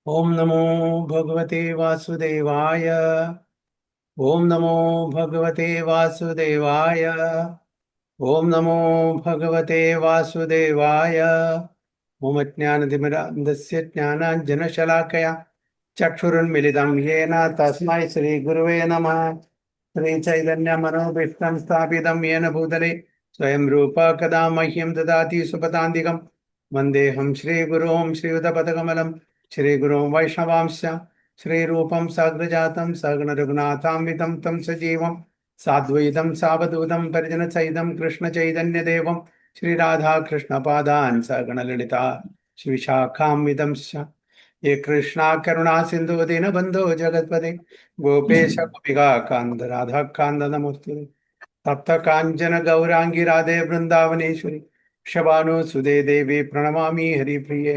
ओम नमो भगवते वासुदेवाय। ओम नमो भगवते वासुदेवाय। ओम नमो भगवते वासुदेवाय। ओम ज्ञानतिमिरान्धस्य ज्ञानाञ्जनशलाकया चक्षुरुन्मिलितं येन तस्मै श्रीगुरुवे नमः। श्रीचैतन्यमनोभीष्टं स्थापितं येन भूतले स्वयं रूपा कदा मह्यं ददाति सुपदान्तिकं वन्देऽहं श्रीगुरुं श्रीयुतपदकमलं श्रीगुरुं वैष्णवांश्च श्रीरूपं साग्रजातं सगुणरघुनाथान्वितं तं सजीवं साद्वैतं सावधूतं परिजनसहितं कृष्णचैतन्यदेवं श्रीराधाकृष्णपादान् सगणललिता श्रीशाखान्वितंश्च ये कृष्णा करुणा सिन्धु दीनबन्धो जगत्पते गोपेश गोपिका कान्त राधा कान्त नमोस्तुते तप्त काञ्चन गौरांगी राधे वृन्दावनेश्वरी शबानुसुदे देवी प्रणमामि हरिप्रिये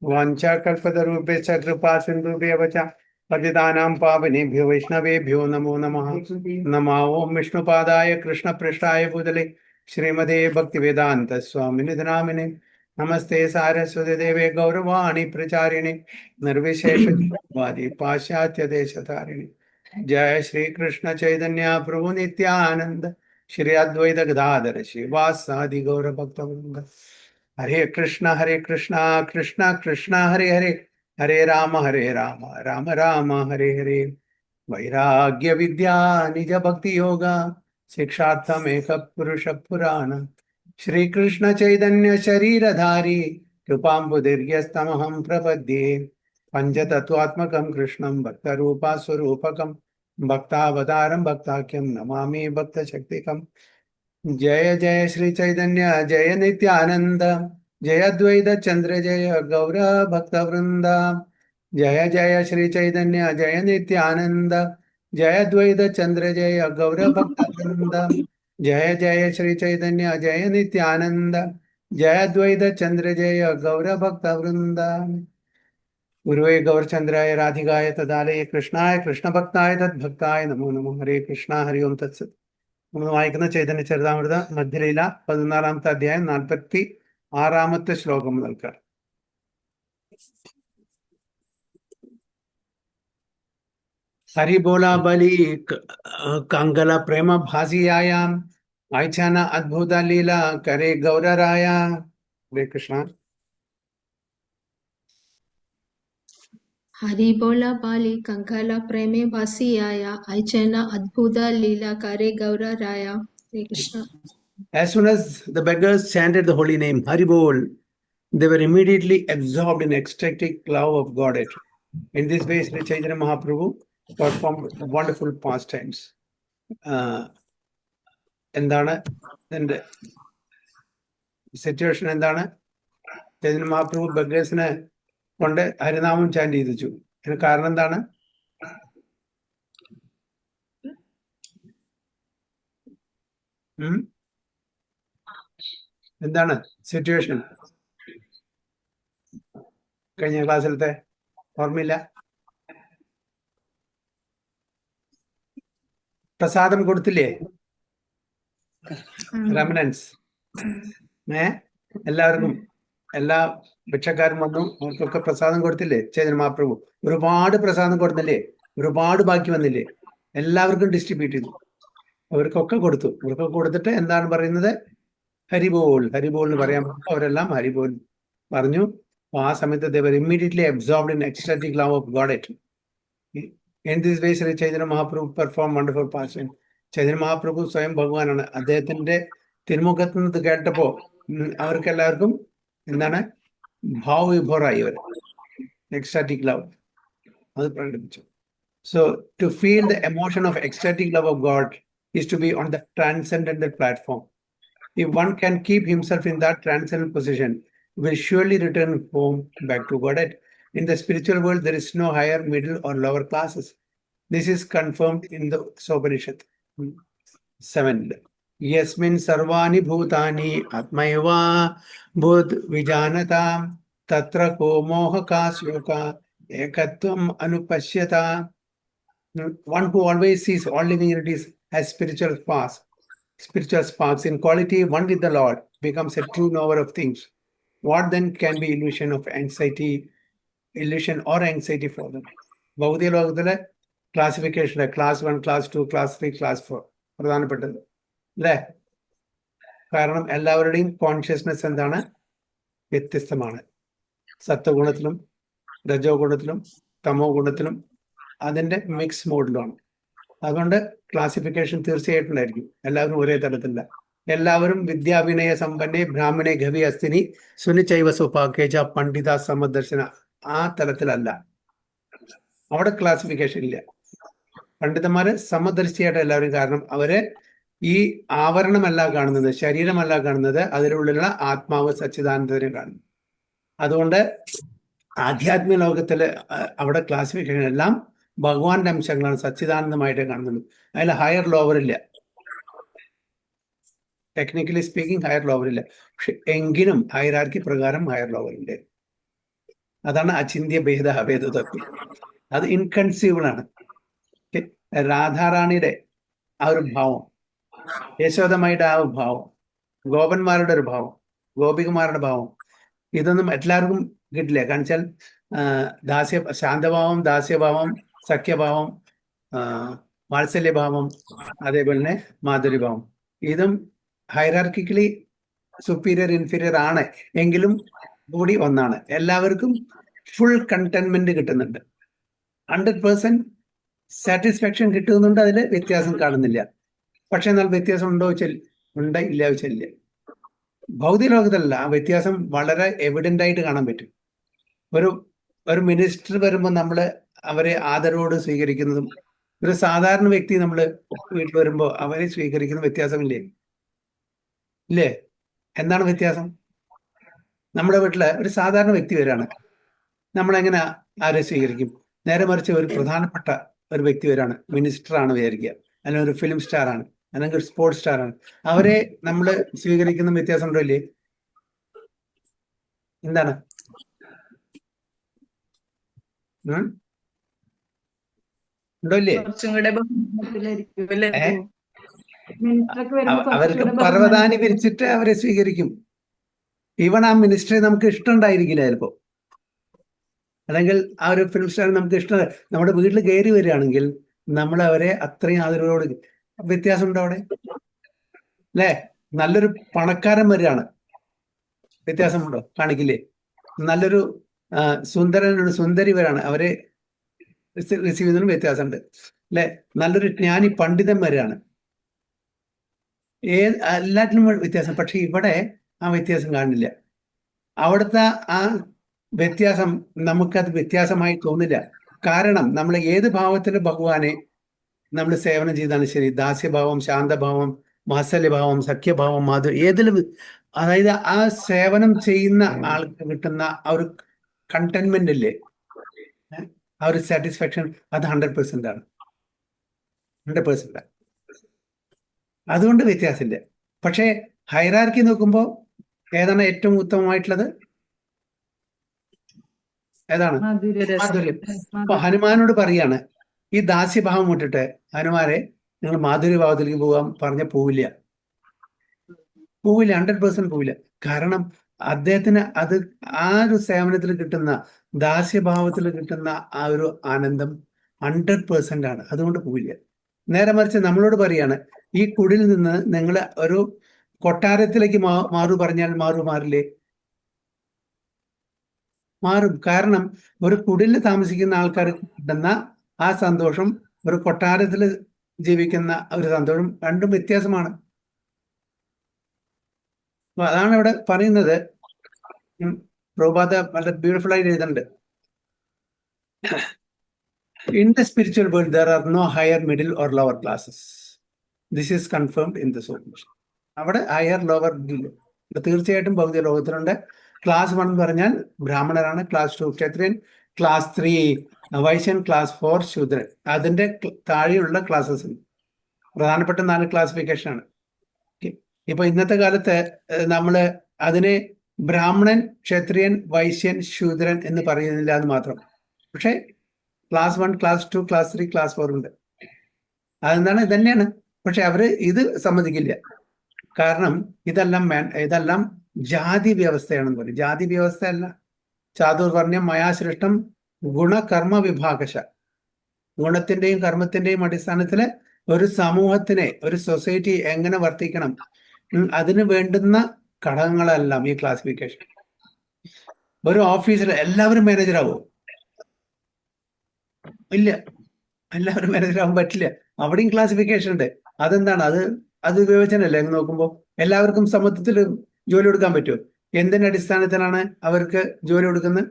वाञ्छाकल्पतरुभ्यश्च कृपा सिन्धुभ्यः च पतितानां पावनेभ्यो वैष्णवेभ्यो नमो नमः। नमः ओं विष्णुपादाय कृष्णपृष्ठाय भूतले श्रीमते भक्तिवेदान्त स्वामिनिधि नामिने नमस्ते सारस्वती देवे गौरवाणी प्रचारिणे निर्विशेषवादी पाश्चात्य देशतारिणे जय श्री कृष्ण चैतन्य प्रभु नित्यानंद श्री अद्वैत गदाधर श्रीवासादि गौर भक्तवृंद हरे कृष्णा कृष्णा कृष्णा हरे हरे हरे राम राम राम हरे हरे वैराग्य विद्या निज भक्ति योगा शिक्षार्थम एक पुरुष पुराण श्री कृष्ण चैतन्य शरीरधारी कृपाम्बुदीर्घस्तमहं प्रपद्ये पंचतत्वात्मकं कृष्णं भक्तरूपा स्वरूपकं भक्तावतारं भक्ताख्यं नमामि भक्तशक्तिकम् जय जय श्री चैतन्य जय नित्यानंद जय अद्वैत चंद्र जय गौर भक्तवृंद जय जय श्री चैतन्य जय नित्यानंद जय अद्वैत चंद्र जय गौर भक्तवृंद जय जय श्री चैतन्य जय नित्यानंद जय अद्वैत चंद्र जय गौर भक्तवृंद गुरुवे गौरचंद्राय राधिकाय तदालये कृष्णाय कृष्ण भक्ताय तद्भक्ताय नमो नमः हरे कृष्णा हरि ओम तत्सत् നമ്മൾ വായിക്കുന്ന ചൈതന്യ ചരിതാമൃത മധ്യലീല 14-ാമത്തെ അധ്യായം 46-ാമത്തെ ശ്ലോകം മുതൽക്ക്. ഹരിബോല ബലി കങ്കല പ്രേമ ഭാസിയായാം ആയ്ഛാന അദ്ഭുത ലീല കരേ ഗൗരരായ. ഹരേ കൃഷ്ണ. हरि बोला बाली कंकाला प्रेमे भासियाया ऐचना अद्भुत लीला करे गौरराया. Hare Krishna. As soon as the beggars chanted the holy name Haribol, they were immediately absorbed in ecstatic love of Godhead. In this way, Sri Chaitanya Mahaprabhu performed wonderful pastimes. എന്താണ് ഇതിന്റെ സിറ്റുവേഷൻ? എന്താണ്? ചൈതന്യ മഹാപ്രഭു ബഗേഴ്സിനെ കൊണ്ട് ഹരിനാമം ചാൻഡ് ചെയ്തിച്ചു. അതിന് കാരണം എന്താണ്? എന്താണ് situation? കഴിഞ്ഞ ക്ലാസ്സിലത്തെ ഓർമ്മയില്ല? പ്രസാദം കൊടുത്തില്ലേ? റെമനൻസ് എല്ലാവർക്കും, എല്ലാ ഭിക്ഷക്കാരും വന്നു, അവർക്കൊക്കെ പ്രസാദം കൊടുത്തില്ലേ ചൈതന്യ മഹാപ്രഭു? ഒരുപാട് പ്രസാദം കൊടുത്തില്ലേ? ഒരുപാട് ബാക്കി വന്നില്ലേ? എല്ലാവർക്കും ഡിസ്ട്രിബ്യൂട്ട് ചെയ്തു, അവർക്കൊക്കെ കൊടുത്തു. അവർക്കൊക്കെ കൊടുത്തിട്ട് എന്താണ് പറയുന്നത്? ഹരിബോൾ, ഹരിബോൾ എന്ന് പറയാൻ പറ്റും. അവരെല്ലാം ഹരിബോൾ പറഞ്ഞു. ആ സമയത്ത് they were immediately absorbed in ecstatic love of Godhead. In this way, Sri Chaitanya Mahaprabhu performed wonderful pastime. Chaitanya Mahaprabhu സ്വയം ഭഗവാനാണ്. അദ്ദേഹത്തിന്റെ തിരുമുഖത്ത് നിന്ന് കേട്ടപ്പോ അവർക്ക് എല്ലാവർക്കും എന്താണ്? ഭാവവിഭോറായി അവർ, ecstatic love അത് പ്രകടിപ്പിച്ചു. So to feel the emotion of ecstatic love of God is to be on the transcendental platform. If one can keep himself in that transcendental position, he will surely return home back to Godhead. In the spiritual world, there is no higher, middle, or lower classes. This is confirmed in the Upanishad 7. Yasmin sarvani bhutani atmaiva bhut vijanata tatra ko mohaka sloka ekatvam anupashyata. One who always sees all living entities as spiritual sparks in quality one with the Lord becomes a true knower of things. What then can be illusion of anxiety illusion or anxiety for them. ഭൗതിക ലോകത്തിലെ classification class 1, class 2, class 3, class 4 പ്രധാനപ്പെട്ടത് അല്ലേ? കാരണം എല്ലാവരുടെയും consciousness എന്താണ്? വ്യത്യസ്തമാണ്. സത്വഗുണത്തിലും രജോ ഗുണത്തിലും തമോ ഗുണത്തിലും അതിന്റെ മിക്സ് മോഡിലുമാണ്. അതുകൊണ്ട് ക്ലാസിഫിക്കേഷൻ തീർച്ചയായിട്ടും ഉണ്ടായിരിക്കും. എല്ലാവരും ഒരേ തരത്തിലല്ല. എല്ലാവരും വിദ്യാവിനയ സമ്പന്നെ ബ്രാഹ്മണെ ഗവി അസ്തിനി സുനിചൈവ സുപാക്കേജ പണ്ഡിത സമദർശന ആ തലത്തിലല്ല. അവിടെ ക്ലാസിഫിക്കേഷൻ ഇല്ല. പണ്ഡിതന്മാര് സമദർശിയായിട്ട് എല്ലാവരും, കാരണം അവര് ഈ ആവരണമല്ല കാണുന്നത്, ശരീരമല്ല കാണുന്നത്, അതിനുള്ളിലുള്ള ആത്മാവ് സച്ചിദാനന്ദനെ കാണുന്നു. അതുകൊണ്ട് ആധ്യാത്മിക ലോകത്തില് അവിടെ ക്ലാസിഫിക്കേഷൻ എല്ലാം ഭഗവാന്റെ അംശങ്ങളാണ്, സച്ചിദാനന്ദമായിട്ടേ കാണുന്നുള്ളൂ. അതിൽ ഹയർ ലോവർ ഇല്ല. ടെക്നിക്കലി സ്പീക്കിംഗ് ഹയർ ലോവർ ഇല്ല. പക്ഷെ എങ്കിലും ഹൈറാർക്കി പ്രകാരം ഹയർ ലോവർ ഉണ്ട്. അതാണ് അചിന്ത്യ ഭേദ അഭേദ തത്വം. അത് ഇൻകൺസീവബിൾ ആണ്. രാധാറാണിയുടെ ആ ഒരു ഭാവം, യശോദമ്മയുടെ ആ ഒരു ഭാവം, ഗോപന്മാരുടെ ഒരു ഭാവം, ഗോപികുമാരുടെ ഭാവം, ഇതൊന്നും എല്ലാവർക്കും കിട്ടില്ല. കാരണം വെച്ചാൽ ശാന്തഭാവം, ദാസ്യഭാവം, സഖ്യഭാവം, വാത്സല്യഭാവം, അതേപോലെ തന്നെ മാധുര്യഭാവം, ഇതും ഹൈറാർക്കിക്കലി സുപ്പീരിയർ ഇൻഫീരിയർ ആണ് എങ്കിലും കൂടി ഒന്നാണ്. എല്ലാവർക്കും ഫുൾ കണ്ടെന്റ്മെന്റ് കിട്ടുന്നുണ്ട്, 100% സാറ്റിസ്ഫാക്ഷൻ കിട്ടുന്നുണ്ട്. അതിൽ വ്യത്യാസം കാണുന്നില്ല. പക്ഷെ എന്നാൽ വ്യത്യാസം ഉണ്ടോ വെച്ചാൽ ഉണ്ട്, ഇല്ല വെച്ചില്ല. ഭൗതിക ലോകത്തല്ല, ആ വ്യത്യാസം വളരെ എവിഡന്റ് ആയിട്ട് കാണാൻ പറ്റും. ഒരു മിനിസ്റ്റർ വരുമ്പോൾ നമ്മൾ അവരെ ആദരവോട് സ്വീകരിക്കുന്നതും ഒരു സാധാരണ വ്യക്തി നമ്മൾ വീട്ടിൽ വരുമ്പോൾ അവരെ സ്വീകരിക്കുന്ന വ്യത്യാസമില്ലേ? ഇല്ലേ? എന്താണ് വ്യത്യാസം? നമ്മുടെ വീട്ടില് ഒരു സാധാരണ വ്യക്തി വരാണ്, നമ്മളെങ്ങനെ ആരെ സ്വീകരിക്കും? നേരെ മറിച്ച് ഒരു പ്രധാനപ്പെട്ട ഒരു വ്യക്തി വരാണ്, മിനിസ്റ്ററാണ് വിചാരിക്കുക, അല്ലെങ്കിൽ ഒരു ഫിലിം സ്റ്റാറാണ്, അല്ലെങ്കിൽ ഒരു സ്പോർട്സ് സ്റ്റാറാണ്, അവരെ നമ്മൾ സ്വീകരിക്കുന്ന വ്യത്യാസം ഉണ്ടോ ഇല്ലേ? എന്താണ്? ഉണ്ടോ ഇല്ലേ? അവർക്ക് പർവ്വതാനി വിരിച്ചിട്ട് അവരെ സ്വീകരിക്കും. ഈവൺ ആ മിനിസ്റ്ററെ നമുക്ക് ഇഷ്ടമുണ്ടായിരിക്കില്ല ചിലപ്പോ, അല്ലെങ്കിൽ ആ ഒരു ഫിലിം സ്റ്റാർ നമുക്ക് ഇഷ്ടം. നമ്മുടെ വീട്ടിൽ കയറി വരികയാണെങ്കിൽ നമ്മൾ അവരെ അത്രയും ആദരവോട്. വ്യത്യാസം ഉണ്ടോ അവിടെ? അല്ലേ? നല്ലൊരു പണക്കാരൻ വരികയാണ്, വ്യത്യാസമുണ്ടോ? കാണിക്കില്ലേ? നല്ലൊരു സുന്ദരനൊരു സുന്ദരി വരാണ്, അവരെ റിസീവ് ചെയ്യുന്നതിനും വ്യത്യാസമുണ്ട് അല്ലെ? നല്ലൊരു ജ്ഞാനി പണ്ഡിതൻ വരികയാണ്, എല്ലാറ്റിനും വ്യത്യാസം. പക്ഷെ ഇവിടെ ആ വ്യത്യാസം കാണില്ല. അവിടുത്തെ ആ വ്യത്യാസം നമുക്കത് വ്യത്യാസമായി തോന്നില്ല. കാരണം നമ്മൾ ഏത് ഭാവത്തിലും ഭഗവാനെ നമ്മൾ സേവനം ചെയ്താണ് ശരി, ദാസ്യഭാവം, ശാന്തഭാവം, വാത്സല്യഭാവം, സഖ്യഭാവം, ഏതിലും, അതായത് ആ സേവനം ചെയ്യുന്ന ആൾക്ക് കിട്ടുന്ന ആ ഒരു കണ്ടെന്റ്മെന്റ് ഇല്ലേ, ആ ഒരു സാറ്റിസ്ഫാക്ഷൻ, അത് 100% ആണ്. 100%. അതുകൊണ്ട് വ്യത്യാസമില്ല. പക്ഷേ ഹൈറാർക്കി നോക്കുമ്പോൾ ഏതാണ് ഏറ്റവും ഉത്തമമായിട്ടുള്ളത്? ഏതാണ്? മാധുര്യം. അപ്പൊ ഹനുമാനോട് പറയാണ്, ഈ ദാസ്യഭാവം വിട്ടിട്ട് ഹനുമാരെ നിങ്ങൾ മാധുര്യഭാവത്തിലേക്ക് പോകാൻ പറഞ്ഞ പോവില്ല. 100% പോവില്ല. കാരണം അദ്ദേഹത്തിന് അത് ആ ഒരു സേവനത്തിൽ കിട്ടുന്ന, ദാസ്യഭാവത്തിൽ കിട്ടുന്ന ആ ഒരു ആനന്ദം 100% ആണ്. അതുകൊണ്ട് പോവില്ല. നേരെ മറിച്ച് നമ്മളോട് പറയാണ്, ഈ കുടിൽ നിന്ന് നിങ്ങൾ ഒരു കൊട്ടാരത്തിലേക്ക് മാറു പറഞ്ഞാൽ മാറില്ലേ? മാറും. കാരണം ഒരു കുടിലിൽ താമസിക്കുന്ന ആൾക്കാർക്ക് കിട്ടുന്ന ആ സന്തോഷം ഒരു കൊട്ടാരത്തിൽ ജീവിക്കുന്ന ഒരു സന്തോഷം രണ്ടും വ്യത്യാസമാണ്. അതാണ് ഇവിടെ പറയുന്നത്. പ്രഭാത വളരെ ബ്യൂട്ടിഫുൾ ആയിട്ട് എഴുതുന്നുണ്ട്. In the spiritual world, there are no higher, middle or lower classes. This is confirmed in the Soul. അവിടെ ഹയർ ലോവർ തീർച്ചയായിട്ടും ഭൗതിക ലോകത്തിലുണ്ട്. ക്ലാസ് 1 പറഞ്ഞാൽ ബ്രാഹ്മണരാണ്, ക്ലാസ് 2 ക്ഷത്രിയൻ, ക്ലാസ് 3 വൈശ്യൻ, ക്ലാസ് 4 ശൂദ്രൻ. അതിന്റെ താഴെയുള്ള ക്ലാസ്സസ് പ്രധാനപ്പെട്ട 4 ക്ലാസിഫിക്കേഷൻ ആണ്. ഇപ്പൊ ഇന്നത്തെ കാലത്ത് നമ്മള് അതിനെ ബ്രാഹ്മണൻ, ക്ഷത്രിയൻ, വൈശ്യൻ, ശൂദ്രൻ എന്ന് പറയുന്നില്ല എന്ന് മാത്രം. പക്ഷെ ക്ലാസ് 1, ക്ലാസ് 2, ക്ലാസ് 3, ക്ലാസ് 4 ഉണ്ട്. അതെന്താണ്? ഇതന്നെയാണ്. പക്ഷെ അവര് ഇത് സമ്മതിക്കില്ല. കാരണം ഇതെല്ലാം ജാതി വ്യവസ്ഥയാണെന്ന് പറയും. ജാതി വ്യവസ്ഥ അല്ല, ചാതുർവർണ്ണ്യം മയാ സൃഷ്ടം ഗുണകർമ്മ വിഭാഗശ. ഗുണത്തിന്റെയും കർമ്മത്തിന്റെയും അടിസ്ഥാനത്തിൽ ഒരു സമൂഹത്തിനെ, ഒരു സൊസൈറ്റി എങ്ങനെ വർത്തിക്കണം, അതിന് വേണ്ടുന്ന ഘടകങ്ങളെല്ലാം ഈ ക്ലാസിഫിക്കേഷൻ. ഒരു ഓഫീസിൽ എല്ലാവരും മാനേജർ ആവോ? ഇല്ല, എല്ലാവരും മാനേജർ ആവാൻ പറ്റില്ല. അവിടെയും ക്ലാസിഫിക്കേഷൻ ഉണ്ട്. അതെന്താണ്? അത് വിവേചനല്ലേ അങ്ങ് നോക്കുമ്പോൾ? എല്ലാവർക്കും സമത്വത്തിൽ ജോലി കൊടുക്കാൻ പറ്റുമോ? എന്തിന്റെ അടിസ്ഥാനത്തിലാണ് അവർക്ക് ജോലി കൊടുക്കുന്നത്?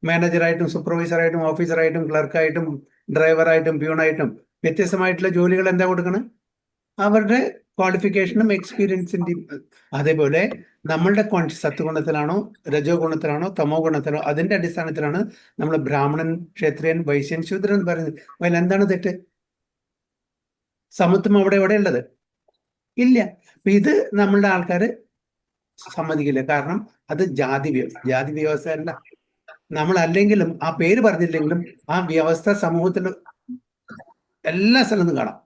മാനേജറായിട്ടും സൂപ്പർവൈസറായിട്ടും ഓഫീസറായിട്ടും ക്ലർക്കായിട്ടും ഡ്രൈവറായിട്ടും പ്യൂണായിട്ടും വ്യത്യസ്തമായിട്ടുള്ള ജോലികൾ എന്താ കൊടുക്കണം? അവരുടെ ക്വാളിഫിക്കേഷനും എക്സ്പീരിയൻസിന്റെയും. അതേപോലെ നമ്മളുടെ സത്വഗുണത്തിലാണോ രജോ ഗുണത്തിലാണോ തമോ ഗുണത്തിലാണോ അതിന്റെ അടിസ്ഥാനത്തിലാണ് നമ്മൾ ബ്രാഹ്മണൻ, ക്ഷത്രിയൻ, വൈശ്യൻ, ശൂദ്രൻ എന്ന് പറയുന്നത്. അതിൽ എന്താണ് തെറ്റ്? സമത്വം അവിടെ എവിടെ ഉള്ളത്? ഇല്ല. അപ്പൊ ഇത് നമ്മളുടെ ആൾക്കാര് സമ്മതിക്കില്ല. കാരണം അത് ജാതി വ്യവസ്ഥ അല്ല. നമ്മൾ അല്ലെങ്കിലും ആ പേര് പറഞ്ഞില്ലെങ്കിലും ആ വ്യവസ്ഥ സമൂഹത്തിൽ എല്ലാ സ്ഥലത്തും കാണാം.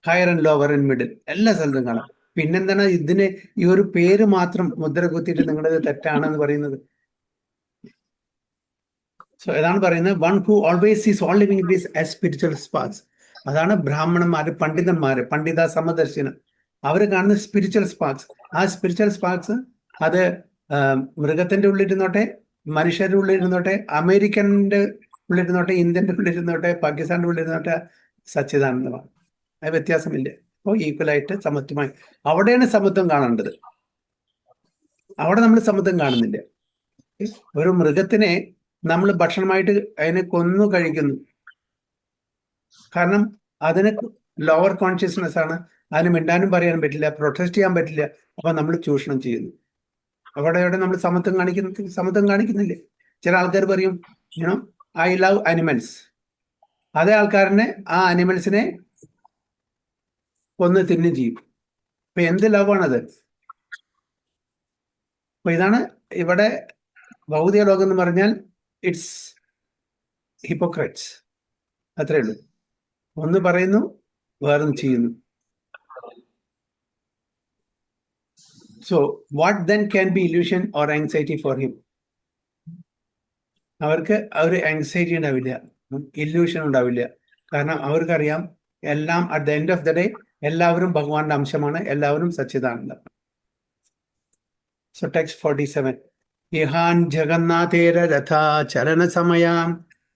Higher and lower and middle എല്ലാ സ്ഥലത്തും കാണാം. പിന്നെന്താണ് ഇതിന് ഈ ഒരു പേര് മാത്രം മുദ്ര കുത്തിയിട്ട് നിങ്ങളത് തെറ്റാണെന്ന് പറയുന്നത്? സോ ഏതാണ് പറയുന്നത്? One who always is all living these as spiritual Sparks. അതാണ് ബ്രാഹ്മണന്മാര്, പണ്ഡിതന്മാര്, പണ്ഡിത സമദർശനം. അവർ കാണുന്ന സ്പിരിച്വൽ സ്പാർക്സ്. ആ സ്പിരിച്വൽ സ്പാർക്സ് അത് മൃഗത്തിന്റെ ഉള്ളിരുന്നോട്ടെ, മനുഷ്യരുടെ ഉള്ളിരുന്നോട്ടെ, അമേരിക്കന്റെ ഉള്ളിരുന്നോട്ടെ, ഇന്ത്യന്റെ ഉള്ളിരുന്നോട്ടെ, പാകിസ്ഥാന്റെ ഉള്ളിരുന്നോട്ടെ, സച്ചിദാനന്ദമാണ്. അത് വ്യത്യാസമില്ല. അപ്പോൾ ഈക്വലായിട്ട് സമത്വമായി അവിടെയാണ് സമത്വം കാണേണ്ടത്. അവിടെ നമ്മൾ സമത്വം കാണുന്നില്ല. ഒരു മൃഗത്തിനെ നമ്മൾ ഭക്ഷണമായിട്ട് അതിനെ കൊന്നു കഴിക്കുന്നു. കാരണം അതിന് ലോവർ കോൺഷ്യസ്നെസ് ആണ്. അതിന് മിണ്ടാനും പറയാനും പറ്റില്ല, പ്രൊട്ടസ്റ്റ് ചെയ്യാൻ പറ്റില്ല. അപ്പൊ നമ്മൾ ചൂഷണം ചെയ്യുന്നു. അവിടെ നമ്മൾ സമത്വം കാണിക്കുന്നില്ല. ചില ആൾക്കാർ പറയും ഐ ലവ് അനിമൽസ്. അതേ ആൾക്കാരനെ ആ അനിമൽസിനെ കൊന്ന് തിന്നും ചെയ്യും. അപ്പൊ എന്ത് ലവാണത്? അപ്പൊ ഇതാണ് ഇവിടെ ഭൗതിക ലോകം എന്ന് പറഞ്ഞാൽ ഇറ്റ്സ് ഹിപ്പോക്രൈറ്റ്സ്. അത്രേ ഉള്ളൂ. ഒന്ന് പറയുന്നു, വേറൊന്ന് ചെയ്യുന്നു. So what then can be illusion or anxiety for him? അവർക്ക് ഒരു ആങ്സൈറ്റി ഉണ്ടാവില്ല, ഇല്യൂഷൻ ഉണ്ടാവില്ല. കാരണം അവർക്കറിയാം എല്ലാം at the end of the day എല്ലാവരും ഭഗവാന്റെ അംശമാണ്, എല്ലാവരും സച്ചിദാനന്ദം. So text 47. ഇഹാൻ ജഗന്നാഥേര രഥാ ചരണ സമയാം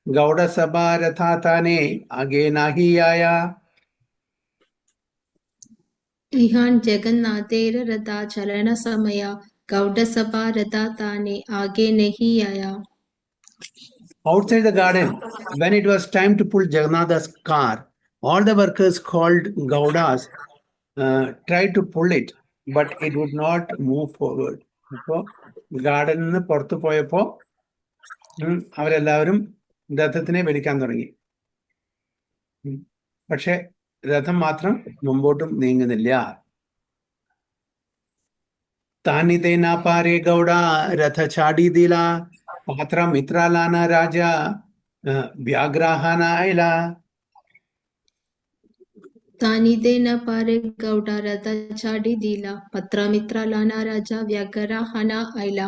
ഗൗഡസഭാ രഥാ താനേ ആഗേ നാഹിയായ. ഇഹാൻ ജഗന്നാഥേര രഥാ ചലന സമയ ഗൗഡസഭാ രഥാ താനെ ആകെ നഹി ആയ. Outside the garden, when it was time to pull Jagannath's car, all the workers called Gaudas tried to pull it, but it would not move forward. അപ്പോൾ ഗാർഡനിൽ നിന്ന് പുറത്തു പോയപ്പോ അവരെല്ലാവരും രഥത്തിനെ വലിക്കാൻ തുടങ്ങി. പക്ഷെ രഥം മാത്രം മുമ്പോട്ടും നീങ്ങുന്നില്ല. താനിതേ നാ പാരേ ഗൗഡ രഥ ചാടി ദില പാത്ര മിത്രാലാന രാജ വ്യാഗ്രാഹാനായില. താനിതേ ന പാരെ ഗൗഡ രഥ ചാടി ദില പത്രമിത്ര ലാന രാജ വ്യാഘ്രാഹന ഐല.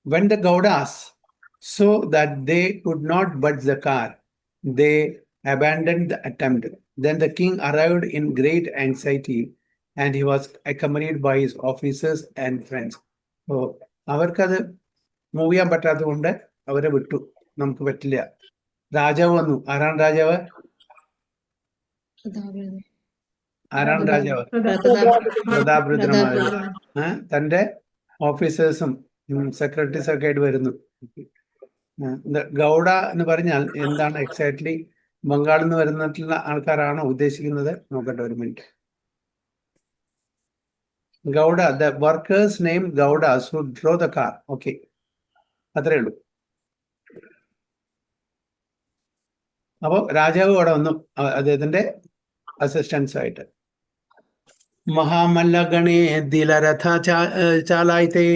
When the Gaudas saw that they could not budge the car, they abandoned the attempt. Then the king arrived in great anxiety, and he was accompanied by his officers and friends. So, അവർക്കത് move ചെയ്യാൻ പറ്റാത്തത് കൊണ്ട് അവരെ വിട്ടു. നമുക്ക് പറ്റില്ല. രാജാവ് വന്നു. ആരാണ് രാജാവ്? പ്രതാപരുദ്രമായ തന്റെ ഓഫീസേഴ്സും സെക്രട്ടറീസ് ഒക്കെ ആയിട്ട് വരുന്നു. ഗൗഡ എന്ന് പറഞ്ഞാൽ എന്താണ് എക്സാക്ട്ലി? ബംഗാളിൽ നിന്ന് വരുന്നിട്ടുള്ള ആൾക്കാരാണോ ഉദ്ദേശിക്കുന്നത്? നോക്കട്ടെ ഒരു minute. Gauda, the workers name Gaudas who draw the car. Okay, അത്രേ ഉള്ളൂ. അപ്പോ രാജാവ് അവിടെ വന്നു അദ്ദേഹത്തിന്റെ അസിസ്റ്റൻസ് ആയിട്ട്. മഹാമല്ലഗണേ ദിലരഥ ചാലായിത്തേ